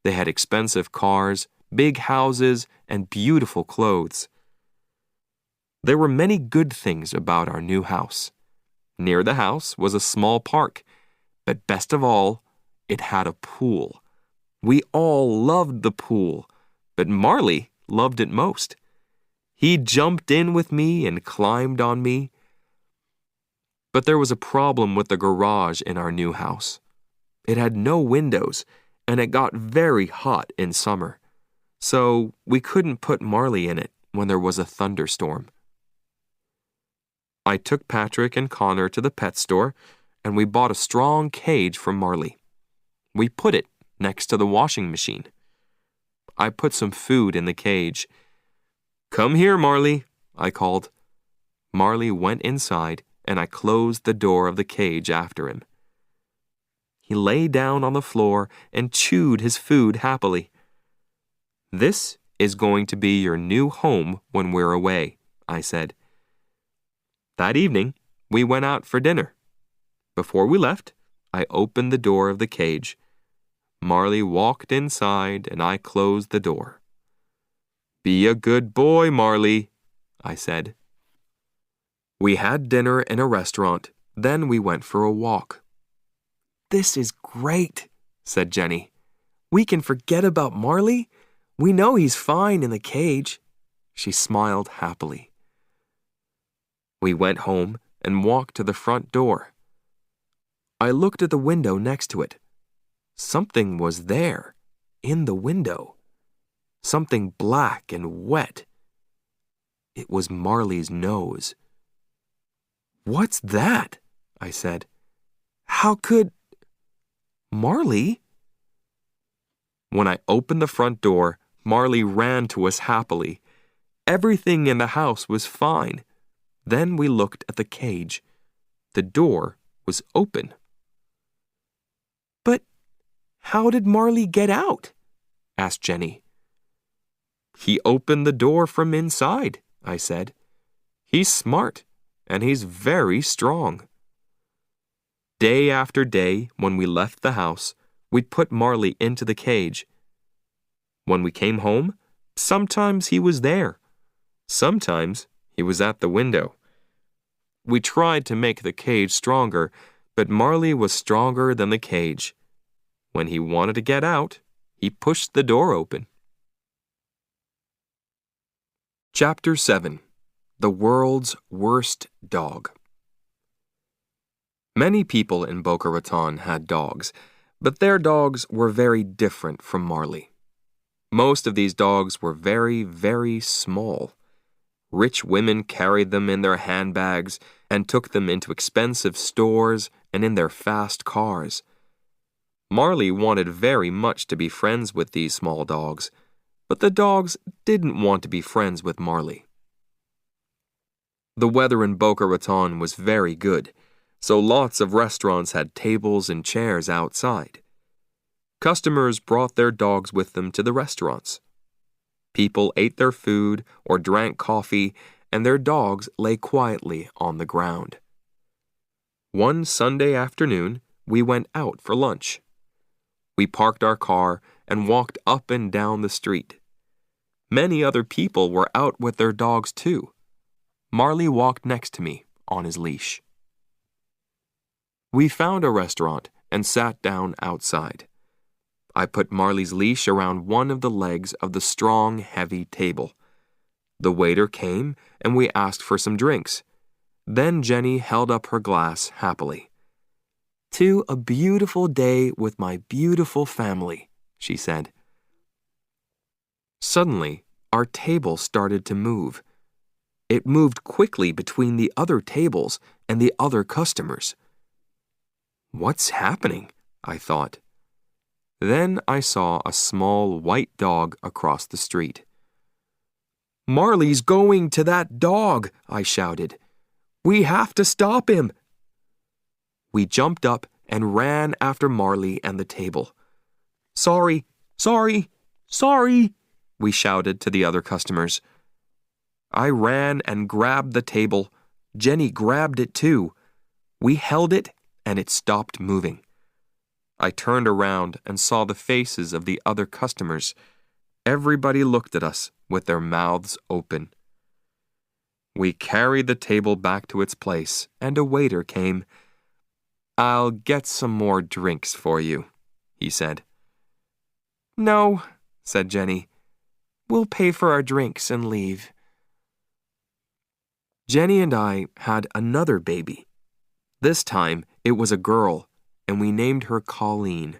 They had expensive cars, big houses, and beautiful clothes. There were many good things about our new house. Near the house was a small park, but best of all, it had a pool. We all loved the pool, but Marley loved it most. He jumped in with me and climbed on me. But there was a problem with the garage in our new house. It had no windows, and it got very hot in summer. So we couldn't put Marley in it when there was a thunderstorm. I took Patrick and Connor to the pet store, and we bought a strong cage for Marley. We put it next to the washing machine. I put some food in the cage. "Come here, Marley," I called. Marley went inside, and I closed the door of the cage after him. He lay down on the floor and chewed his food happily. "This is going to be your new home when we're away," I said. That evening, we went out for dinner. Before we left, I opened the door of the cage. Marley walked inside, and I closed the door. "Be a good boy, Marley," I said. We had dinner in a restaurant, then we went for a walk. "This is great," said Jenny. "We can forget about Marley. We know he's fine in the cage." She smiled happily. We went home and walked to the front door. I looked at the window next to it. Something was there, in the window. Something black and wet. It was Marley's nose. "What's that?" I said. "How could... Marley?" When I opened the front door, Marley ran to us happily. Everything in the house was fine. Then we looked at the cage. The door was open. "But how did Marley get out?" asked Jenny. "He opened the door from inside," I said. "He's smart, and he's very strong." Day after day, when we left the house, we'd put Marley into the cage. When we came home, sometimes he was there. Sometimes he was at the window. We tried to make the cage stronger, but Marley was stronger than the cage. When he wanted to get out, he pushed the door open. Chapter 7. The World's Worst Dog. Many people in Boca Raton had dogs, but their dogs were very different from Marley. Most of these dogs were very, very small. Rich women carried them in their handbags and took them into expensive stores and in their fast cars. Marley wanted very much to be friends with these small dogs, but the dogs didn't want to be friends with Marley. The weather in Boca Raton was very good, so lots of restaurants had tables and chairs outside. Customers brought their dogs with them to the restaurants. People ate their food or drank coffee, and their dogs lay quietly on the ground. One Sunday afternoon, we went out for lunch. We parked our car and walked up and down the street. Many other people were out with their dogs too. Marley walked next to me on his leash. We found a restaurant and sat down outside. I put Marley's leash around one of the legs of the strong, heavy table. The waiter came and we asked for some drinks. Then Jenny held up her glass happily. "To a beautiful day with my beautiful family," she said. Suddenly, our table started to move. It moved quickly between the other tables and the other customers. "What's happening?" I thought. Then I saw a small white dog across the street. "Marley's going to that dog," I shouted. "We have to stop him." We jumped up and ran after Marley and the table. "Sorry, sorry, sorry," we shouted to the other customers. I ran and grabbed the table. Jenny grabbed it too. We held it and it stopped moving. I turned around and saw the faces of the other customers. Everybody looked at us with their mouths open. We carried the table back to its place, and a waiter came. "I'll get some more drinks for you," he said. "No," said Jenny. "We'll pay for our drinks and leave." Jenny and I had another baby. This time, it was a girl, and we named her Colleen.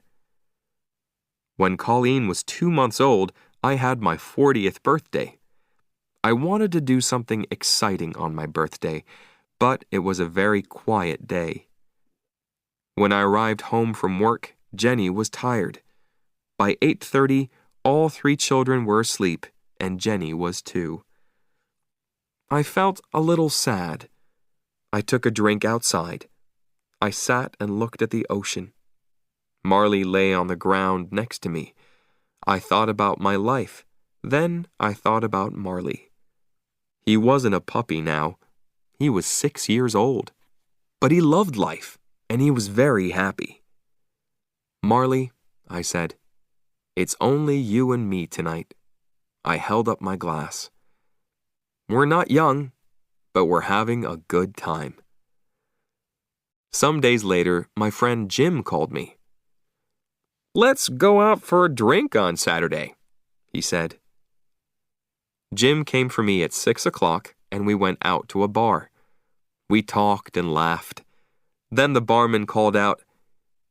When Colleen was 2 months old, I had my 40th birthday. I wanted to do something exciting on my birthday, but it was a very quiet day. When I arrived home from work, Jenny was tired. By 8:30, all 3 children were asleep, and Jenny was too. I felt a little sad. I took a drink outside. I sat and looked at the ocean. Marley lay on the ground next to me. I thought about my life. Then I thought about Marley. He wasn't a puppy now. He was 6 years old. But he loved life, and he was very happy. "Marley," I said, "it's only you and me tonight." I held up my glass. "We're not young, but we're having a good time." Some days later, my friend Jim called me. "Let's go out for a drink on Saturday," he said. Jim came for me at 6 o'clock, and we went out to a bar. We talked and laughed. Then the barman called out,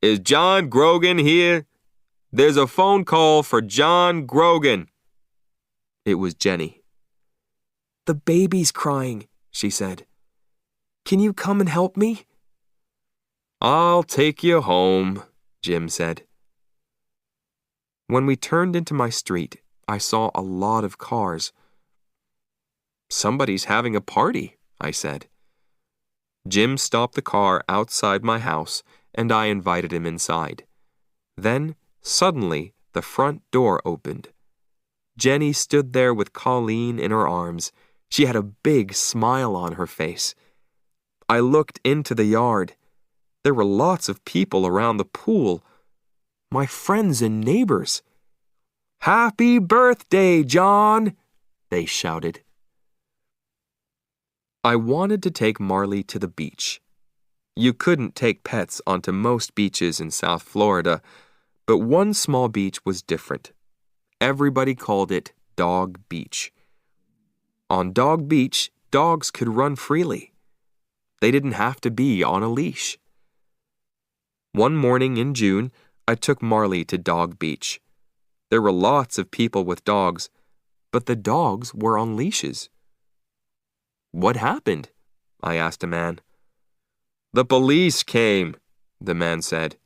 "Is John Grogan here? There's a phone call for John Grogan." It was Jenny. "The baby's crying," she said. "Can you come and help me?" "I'll take you home," Jim said. When we turned into my street, I saw a lot of cars. "Somebody's having a party," I said. Jim stopped the car outside my house, and I invited him inside. Then, suddenly, the front door opened. Jenny stood there with Colleen in her arms. She had a big smile on her face. I looked into the yard. There were lots of people around the pool. My friends and neighbors. "Happy birthday, John!" they shouted. I wanted to take Marley to the beach. You couldn't take pets onto most beaches in South Florida, but one small beach was different. Everybody called it Dog Beach. On Dog Beach, dogs could run freely. They didn't have to be on a leash. One morning in June, I took Marley to Dog Beach. There were lots of people with dogs, but the dogs were on leashes. "What happened?" I asked a man. "The police came," the man said.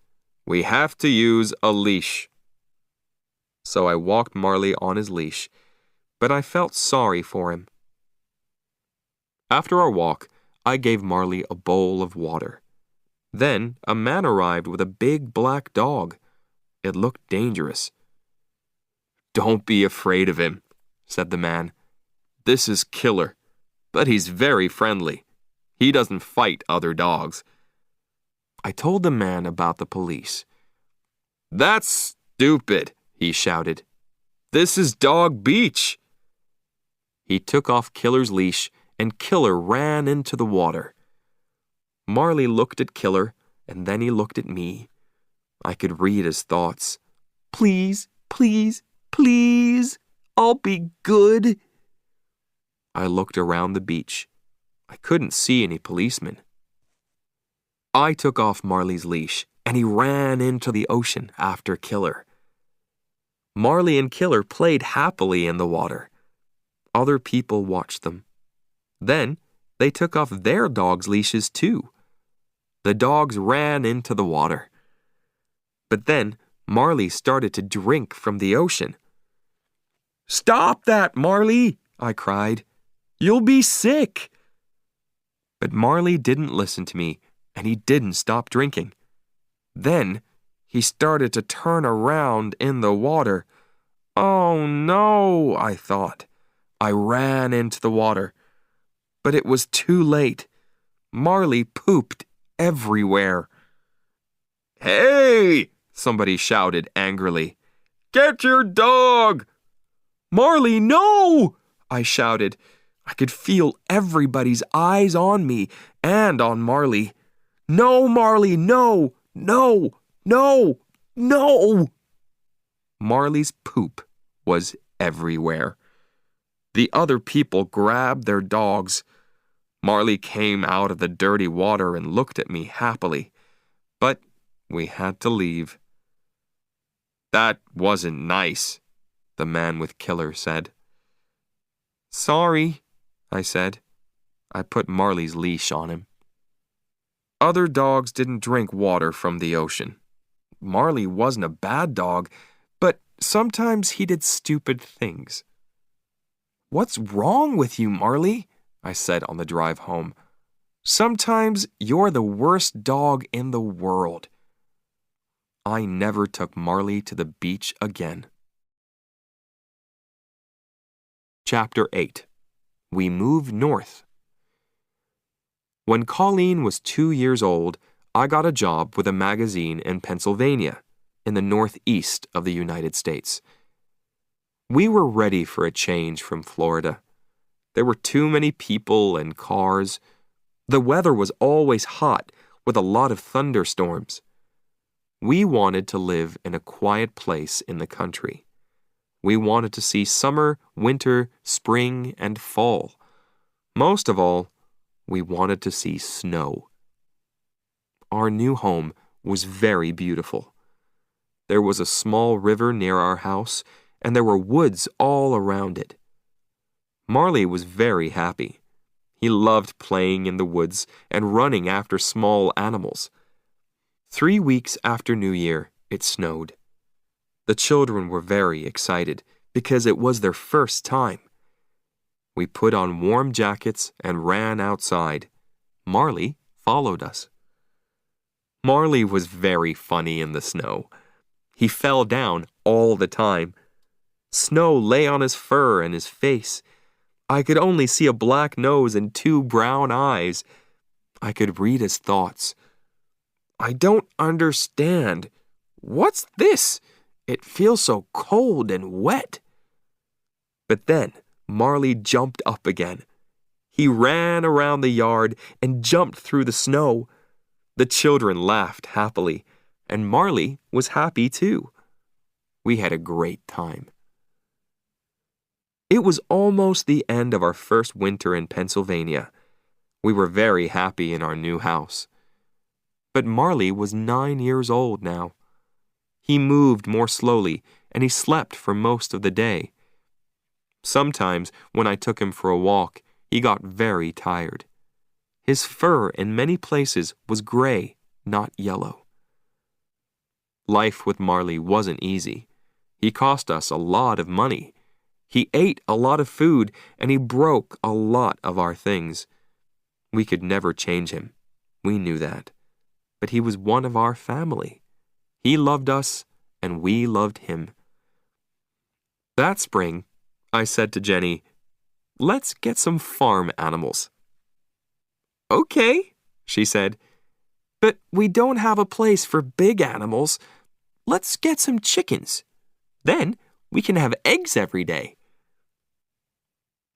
"We have to use a leash." So I walked Marley on his leash, but I felt sorry for him. After our walk, I gave Marley a bowl of water. Then a man arrived with a big black dog. It looked dangerous. "Don't be afraid of him," said the man. "This is Killer, but he's very friendly. He doesn't fight other dogs." I told the man about the police. "That's stupid," he shouted. "This is Dog Beach." He took off Killer's leash, and Killer ran into the water. Marley looked at Killer, and then he looked at me. I could read his thoughts. "Please, please, please, I'll be good." I looked around the beach. I couldn't see any policemen. I took off Marley's leash, and he ran into the ocean after Killer. Marley and Killer played happily in the water. Other people watched them. Then they took off their dogs' leashes too. The dogs ran into the water. But then Marley started to drink from the ocean. "Stop that, Marley!" I cried. "You'll be sick!" But Marley didn't listen to me, and he didn't stop drinking. Then he started to turn around in the water. "Oh no," I thought. I ran into the water. But it was too late. Marley pooped everywhere. "Hey!" somebody shouted angrily. "Get your dog!" "Marley, no!" I shouted. I could feel everybody's eyes on me and on Marley. "No, Marley, no! No! No! No!" Marley's poop was everywhere. The other people grabbed their dogs. Marley came out of the dirty water and looked at me happily. But we had to leave. "That wasn't nice," the man with Killer said. "Sorry," I said. I put Marley's leash on him. Other dogs didn't drink water from the ocean. Marley wasn't a bad dog, but sometimes he did stupid things. "What's wrong with you, Marley?" I said on the drive home. "Sometimes you're the worst dog in the world." I never took Marley to the beach again. Chapter 8. We Moved North. When Colleen was 2 years old, I got a job with a magazine in Pennsylvania, in the northeast of the United States. We were ready for a change from Florida. There were too many people and cars. The weather was always hot, with a lot of thunderstorms. We wanted to live in a quiet place in the country. We wanted to see summer, winter, spring, and fall. Most of all, we wanted to see snow. Our new home was very beautiful. There was a small river near our house, and there were woods all around it. Marley was very happy. He loved playing in the woods and running after small animals. 3 weeks after New Year, it snowed. The children were very excited because it was their first time. We put on warm jackets and ran outside. Marley followed us. Marley was very funny in the snow. He fell down all the time. Snow lay on his fur and his face. I could only see a black nose and 2 brown eyes. I could read his thoughts. "I don't understand. What's this? It feels so cold and wet." But then Marley jumped up again. He ran around the yard and jumped through the snow. The children laughed happily, and Marley was happy too. We had a great time. It was almost the end of our first winter in Pennsylvania. We were very happy in our new house. But Marley was 9 years old now. He moved more slowly, and he slept for most of the day. Sometimes, when I took him for a walk, he got very tired. His fur in many places was gray, not yellow. Life with Marley wasn't easy. He cost us a lot of money. He ate a lot of food, and he broke a lot of our things. We could never change him. We knew that. But he was one of our family. He loved us, and we loved him. That spring, I said to Jenny, "Let's get some farm animals." "Okay," she said, "but we don't have a place for big animals. Let's get some chickens. Then we can have eggs every day."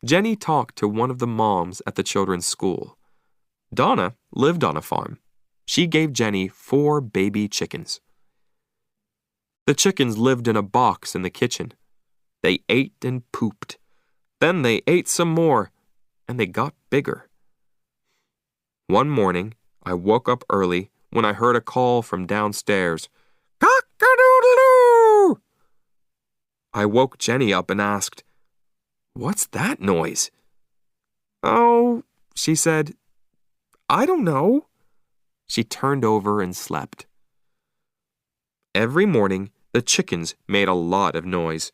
Jenny talked to one of the moms at the children's school. Donna lived on a farm. She gave Jenny 4 baby chickens. The chickens lived in a box in the kitchen. They ate and pooped. Then they ate some more, and they got bigger. One morning, I woke up early when I heard a call from downstairs. "Cock-a-doodle-doo!" I woke Jenny up and asked, "What's that noise?" "Oh," she said, "I don't know." She turned over and slept. Every morning, the chickens made a lot of noise.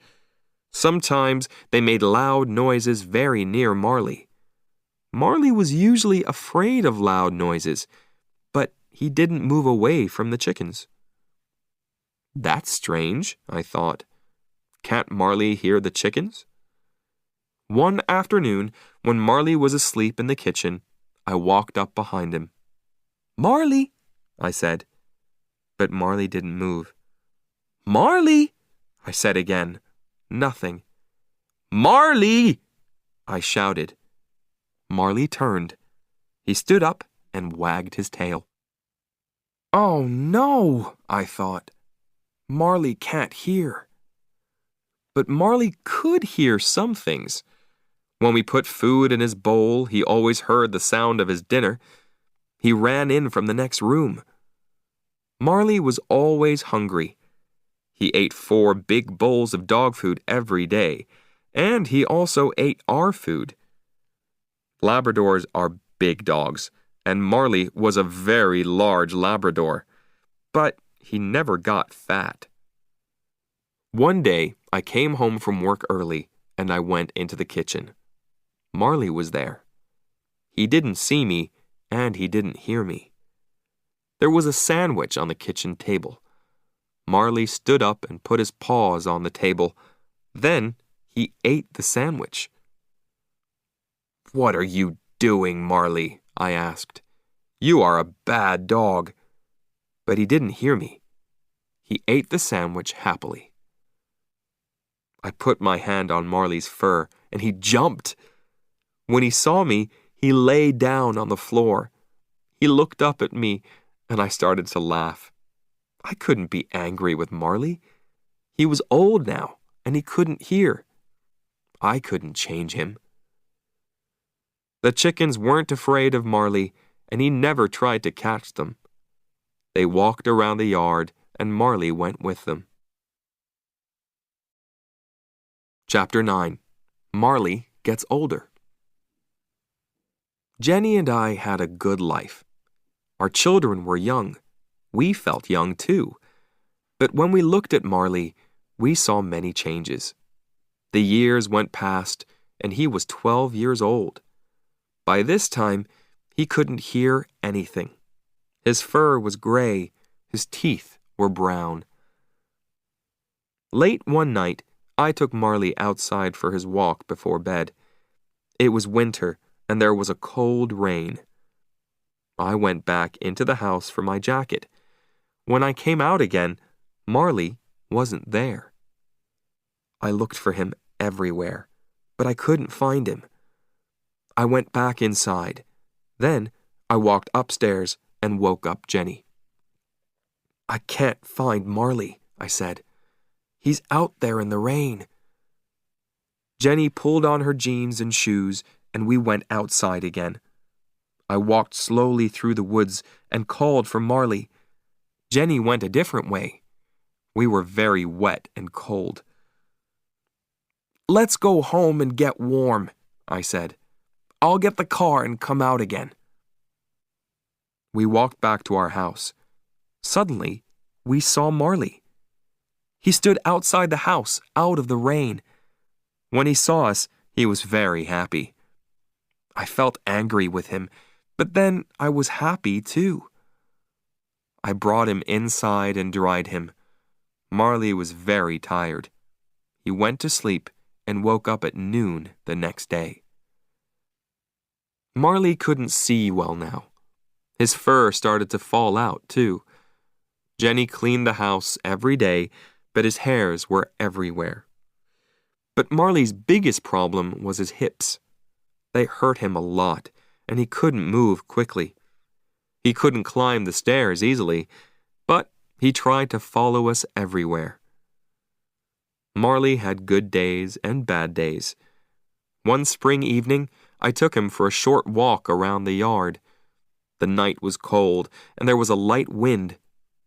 Sometimes they made loud noises very near Marley. Marley was usually afraid of loud noises, but he didn't move away from the chickens. That's strange, I thought. Can't Marley hear the chickens? One afternoon, when Marley was asleep in the kitchen, I walked up behind him. "Marley," I said, but Marley didn't move. "Marley," I said again. Nothing. "Marley!" I shouted. Marley turned. He stood up and wagged his tail. "Oh no," I thought. Marley can't hear. But Marley could hear some things. When we put food in his bowl, he always heard the sound of his dinner. He ran in from the next room. Marley was always hungry. He ate 4 big bowls of dog food every day, and he also ate our food. Labradors are big dogs, and Marley was a very large Labrador, but he never got fat. One day, I came home from work early, and I went into the kitchen. Marley was there. He didn't see me, and he didn't hear me. There was a sandwich on the kitchen table. Marley stood up and put his paws on the table. Then he ate the sandwich. "What are you doing, Marley?" I asked. "You are a bad dog." But he didn't hear me. He ate the sandwich happily. I put my hand on Marley's fur, and he jumped. When he saw me, he lay down on the floor. He looked up at me, and I started to laugh. I couldn't be angry with Marley. He was old now, and he couldn't hear. I couldn't change him. The chickens weren't afraid of Marley, and he never tried to catch them. They walked around the yard, and Marley went with them. Chapter 9. Marley Gets Older. Jenny and I had a good life. Our children were young. We felt young too. But when we looked at Marley, we saw many changes. The years went past, and he was 12 years old. By this time, he couldn't hear anything. His fur was gray. His teeth were brown. Late one night, I took Marley outside for his walk before bed. It was winter, and there was a cold rain. I went back into the house for my jacket. When I came out again, Marley wasn't there. I looked for him everywhere, but I couldn't find him. I went back inside. Then I walked upstairs and woke up Jenny. "I can't find Marley," I said. "He's out there in the rain." Jenny pulled on her jeans and shoes, and we went outside again. I walked slowly through the woods and called for Marley. Jenny went a different way. We were very wet and cold. "Let's go home and get warm," I said. "I'll get the car and come out again." We walked back to our house. Suddenly, we saw Marley. He stood outside the house, out of the rain. When he saw us, he was very happy. I felt angry with him, but then I was happy too. I brought him inside and dried him. Marley was very tired. He went to sleep and woke up at noon the next day. Marley couldn't see well now. His fur started to fall out too. Jenny cleaned the house every day, but his hairs were everywhere. But Marley's biggest problem was his hips. They hurt him a lot, and he couldn't move quickly. He couldn't climb the stairs easily, but he tried to follow us everywhere. Marley had good days and bad days. One spring evening, I took him for a short walk around the yard. The night was cold, and there was a light wind.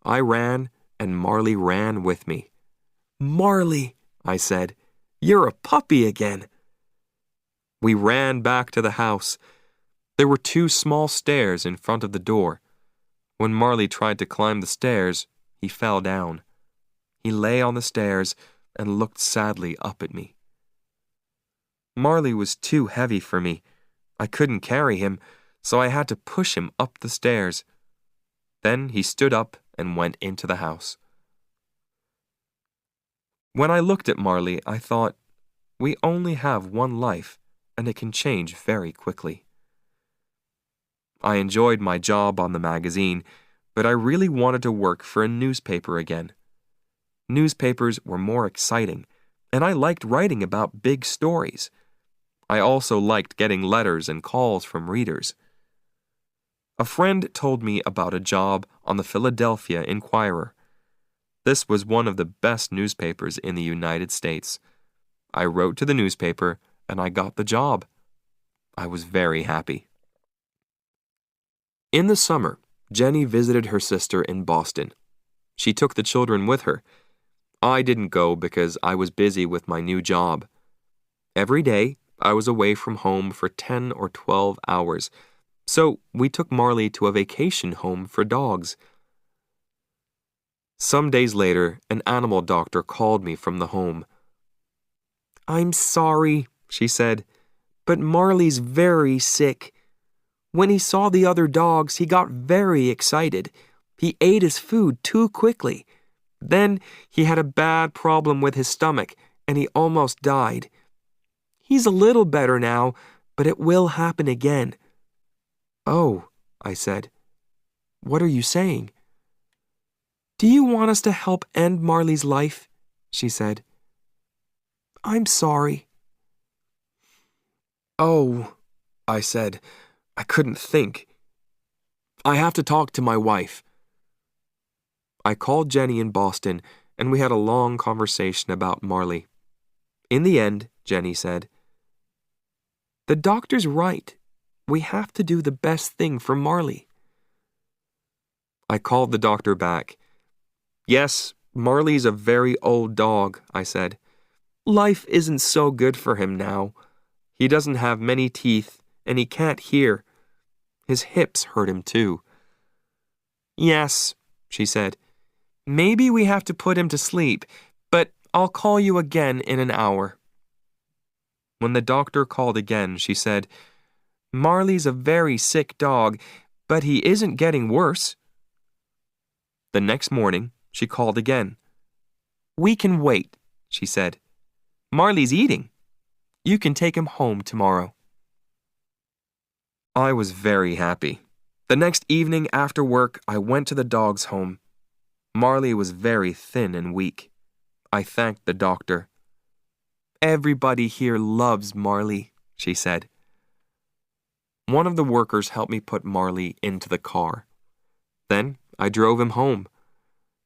I ran, and Marley ran with me. "Marley," I said, "you're a puppy again." We ran back to the house. There were 2 small stairs in front of the door. When Marley tried to climb the stairs, he fell down. He lay on the stairs and looked sadly up at me. Marley was too heavy for me. I couldn't carry him, so I had to push him up the stairs. Then he stood up and went into the house. When I looked at Marley, I thought, we only have one life, and it can change very quickly. I enjoyed my job on the magazine, but I really wanted to work for a newspaper again. Newspapers were more exciting, and I liked writing about big stories. I also liked getting letters and calls from readers. A friend told me about a job on the Philadelphia Inquirer. This was one of the best newspapers in the United States. I wrote to the newspaper, and I got the job. I was very happy. In the summer, Jenny visited her sister in Boston. She took the children with her. I didn't go because I was busy with my new job. Every day, I was away from home for 10 or 12 hours, so we took Marley to a vacation home for dogs. Some days later, an animal doctor called me from the home. "I'm sorry," she said, "but Marley's very sick. When he saw the other dogs, he got very excited. He ate his food too quickly. Then he had a bad problem with his stomach, and he almost died. He's a little better now, but it will happen again." "Oh," I said. "What are you saying?" "Do you want us to help end Marley's life?" she said. "I'm sorry." "Oh," I said. I couldn't think. "I have to talk to my wife." I called Jenny in Boston, and we had a long conversation about Marley. In the end, Jenny said, "The doctor's right. We have to do the best thing for Marley." I called the doctor back. "Yes, Marley's a very old dog," I said. "Life isn't so good for him now. He doesn't have many teeth, and he can't hear. His hips hurt him too." "Yes," she said. "Maybe we have to put him to sleep, but I'll call you again in an hour." When the doctor called again, she said, "Marley's a very sick dog, but he isn't getting worse." The next morning, she called again. "We can wait," she said. "Marley's eating. You can take him home tomorrow." I was very happy. The next evening after work, I went to the dog's home. Marley was very thin and weak. I thanked the doctor. "Everybody here loves Marley," she said. One of the workers helped me put Marley into the car. Then I drove him home.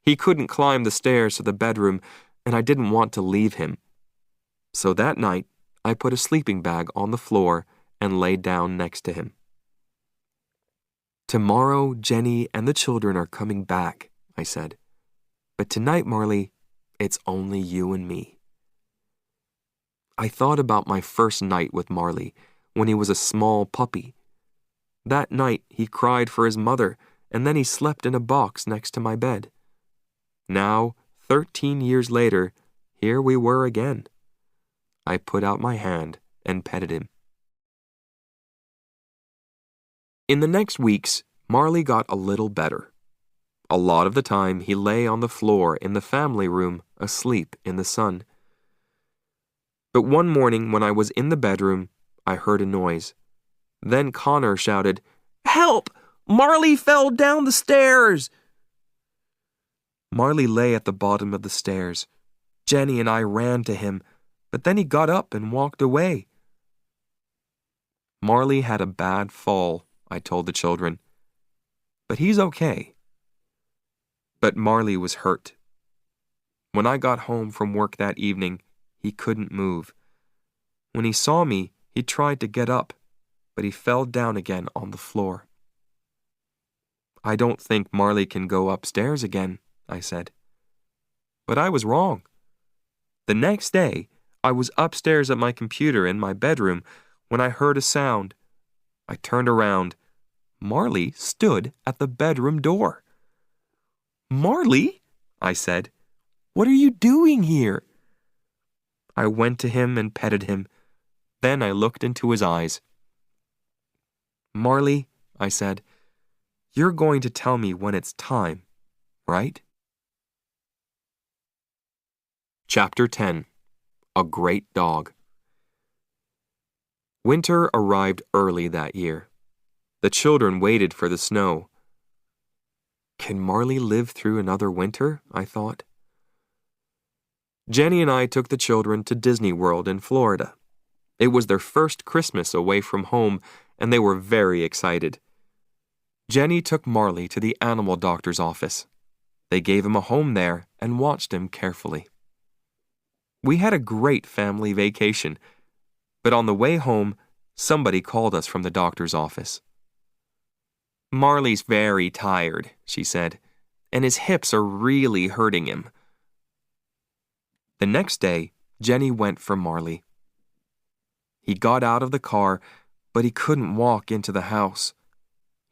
He couldn't climb the stairs to the bedroom, and I didn't want to leave him. So that night, I put a sleeping bag on the floor and lay down next to him. "Tomorrow, Jenny and the children are coming back," I said. "But tonight, Marley, it's only you and me." I thought about my first night with Marley when he was a small puppy. That night, he cried for his mother, and then he slept in a box next to my bed. Now, 13 years later, here we were again. I put out my hand and petted him. In the next weeks, Marley got a little better. A lot of the time, he lay on the floor in the family room, asleep in the sun. But one morning when I was in the bedroom, I heard a noise. Then Connor shouted, "Help! Marley fell down the stairs!" Marley lay at the bottom of the stairs. Jenny and I ran to him, but then he got up and walked away. "Marley had a bad fall," I told the children. "But he's okay." But Marley was hurt. When I got home from work that evening, he couldn't move. When he saw me, he tried to get up, but he fell down again on the floor. "I don't think Marley can go upstairs again," I said. But I was wrong. The next day, I was upstairs at my computer in my bedroom when I heard a sound. I turned around. Marley stood at the bedroom door. "Marley," I said, "what are you doing here?" I went to him and petted him. Then I looked into his eyes. "Marley," I said, "you're going to tell me when it's time, right?" Chapter 10. A Great Dog. Winter arrived early that year. The children waited for the snow. Can Marley live through another winter? I thought. Jenny and I took the children to Disney World in Florida. It was their first Christmas away from home, and they were very excited. Jenny took Marley to the animal doctor's office. They gave him a home there and watched him carefully. We had a great family vacation, but on the way home, somebody called us from the doctor's office. "Marley's very tired," she said, "and his hips are really hurting him." The next day, Jenny went for Marley. He got out of the car, but he couldn't walk into the house.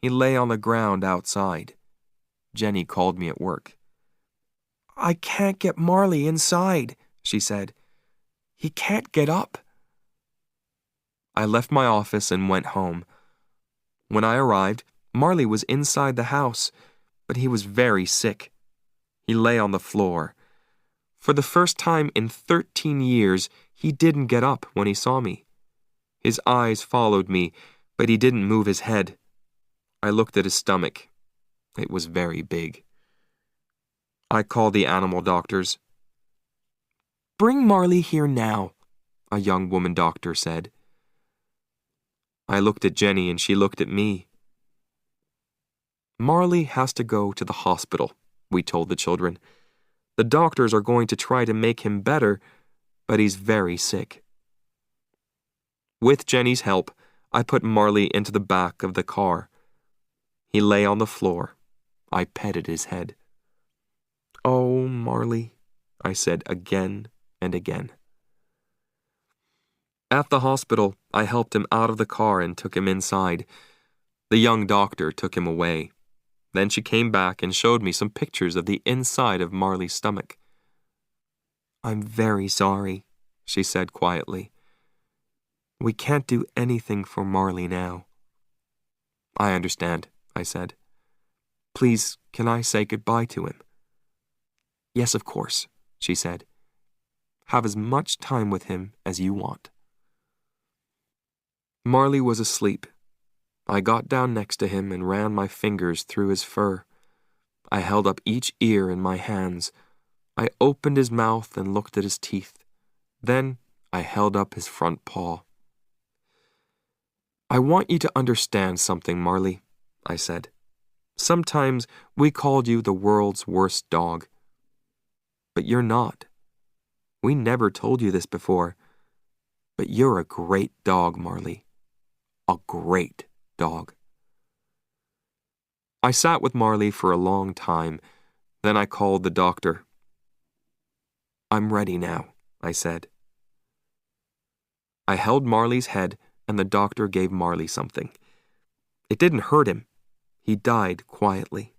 He lay on the ground outside. Jenny called me at work. "I can't get Marley inside," she said. "He can't get up." I left my office and went home. When I arrived, Marley was inside the house, but he was very sick. He lay on the floor. For the first time in 13 years, he didn't get up when he saw me. His eyes followed me, but he didn't move his head. I looked at his stomach. It was very big. I called the animal doctors. "Bring Marley here now," a young woman doctor said. I looked at Jenny and she looked at me. "Marley has to go to the hospital," we told the children. "The doctors are going to try to make him better, but he's very sick." With Jenny's help, I put Marley into the back of the car. He lay on the floor. I petted his head. "Oh, Marley," I said again and again. At the hospital, I helped him out of the car and took him inside. The young doctor took him away. Then she came back and showed me some pictures of the inside of Marley's stomach. "I'm very sorry," she said quietly. "We can't do anything for Marley now." "I understand," I said. "Please, can I say goodbye to him?" "Yes, of course," she said. "Have as much time with him as you want." Marley was asleep. I got down next to him and ran my fingers through his fur. I held up each ear in my hands. I opened his mouth and looked at his teeth. Then I held up his front paw. "I want you to understand something, Marley," I said. "Sometimes we called you the world's worst dog. But you're not. We never told you this before. But you're a great dog, Marley. A great dog. I sat with Marley for a long time. Then I called the doctor. I'm ready now, I said. I held Marley's head and the doctor gave Marley something. It didn't hurt him. He died quietly.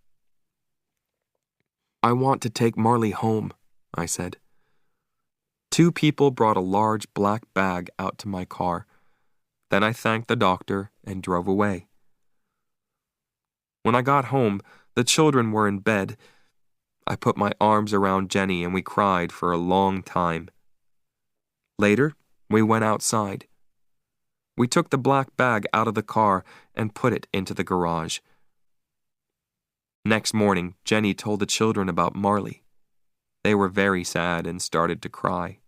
I want to take Marley home, I said. 2 people brought a large black bag out to my car. Then I thanked the doctor and drove away. When I got home, the children were in bed. I put my arms around Jenny and we cried for a long time. Later, we went outside. We took the black bag out of the car and put it into the garage. Next morning, Jenny told the children about Marley. They were very sad and started to cry.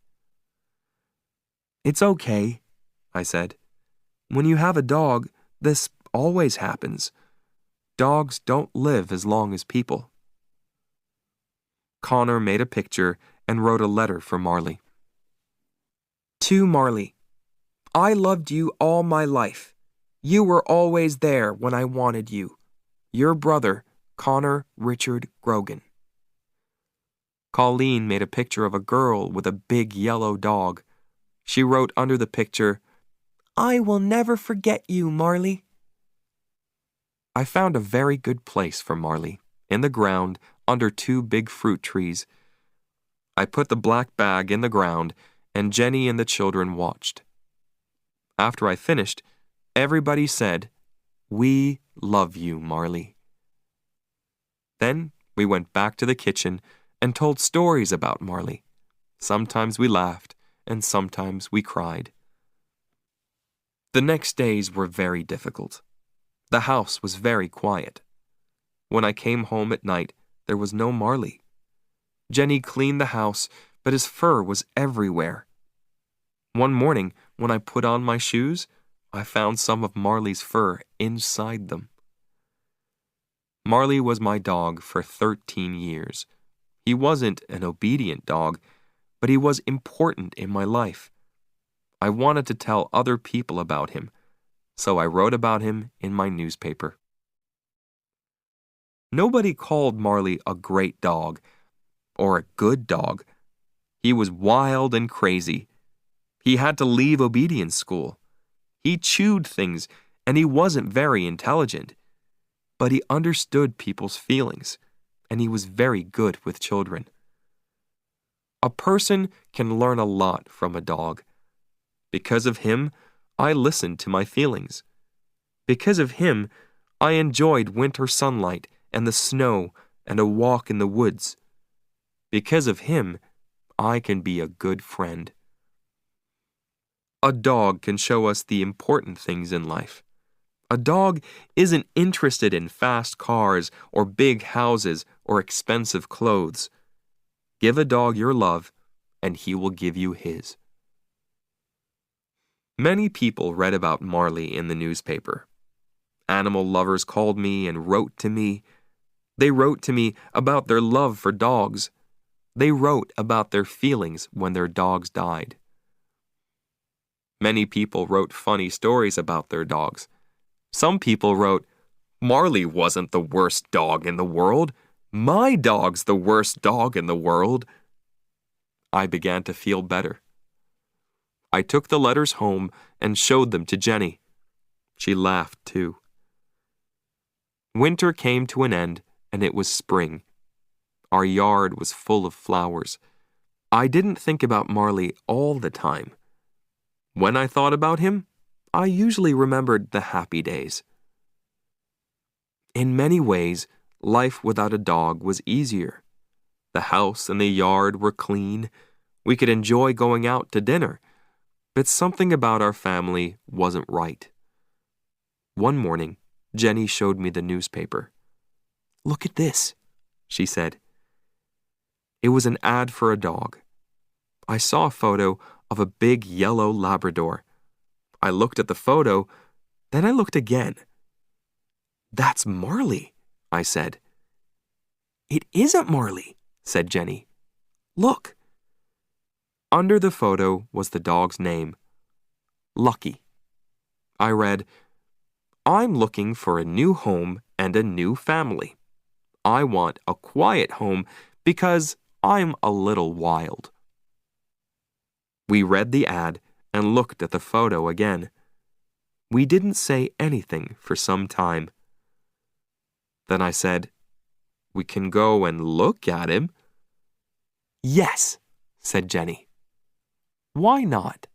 It's okay, I said. When you have a dog, this always happens. Dogs don't live as long as people. Connor made a picture and wrote a letter for Marley. To Marley, I loved you all my life. You were always there when I wanted you. Your brother, Connor Richard Grogan. Colleen made a picture of a girl with a big yellow dog. She wrote under the picture, I will never forget you, Marley. I found a very good place for Marley, in the ground under 2 big fruit trees. I put the black bag in the ground, and Jenny and the children watched. After I finished, everybody said, We love you, Marley. Then we went back to the kitchen and told stories about Marley. Sometimes we laughed, and sometimes we cried. The next days were very difficult. The house was very quiet. When I came home at night, there was no Marley. Jenny cleaned the house, but his fur was everywhere. One morning, when I put on my shoes, I found some of Marley's fur inside them. Marley was my dog for 13 years. He wasn't an obedient dog, but he was important in my life. I wanted to tell other people about him, so I wrote about him in my newspaper. Nobody called Marley a great dog or a good dog. He was wild and crazy. He had to leave obedience school. He chewed things, and he wasn't very intelligent. But he understood people's feelings, and he was very good with children. A person can learn a lot from a dog. Because of him, I listened to my feelings. Because of him, I enjoyed winter sunlight and the snow and a walk in the woods. Because of him, I can be a good friend. A dog can show us the important things in life. A dog isn't interested in fast cars or big houses or expensive clothes. Give a dog your love, and he will give you his. Many people read about Marley in the newspaper. Animal lovers called me and wrote to me. They wrote to me about their love for dogs. They wrote about their feelings when their dogs died. Many people wrote funny stories about their dogs. Some people wrote, Marley wasn't the worst dog in the world. My dog's the worst dog in the world. I began to feel better. I took the letters home and showed them to Jenny. She laughed too. Winter came to an end, and it was spring. Our yard was full of flowers. I didn't think about Marley all the time. When I thought about him, I usually remembered the happy days. In many ways, life without a dog was easier. The house and the yard were clean. We could enjoy going out to dinner. But something about our family wasn't right. One morning, Jenny showed me the newspaper. Look at this, she said. It was an ad for a dog. I saw a photo of a big yellow Labrador. I looked at the photo, then I looked again. That's Marley, I said. It isn't Marley, said Jenny. Look. Under the photo was the dog's name, lucky. I read, I'm looking for a new home and a new family. I want a quiet home because I'm a little wild. We read the ad and looked at the photo again. We didn't say anything for some time. Then I said, we can go and look at him. Yes, said Jenny. Why not?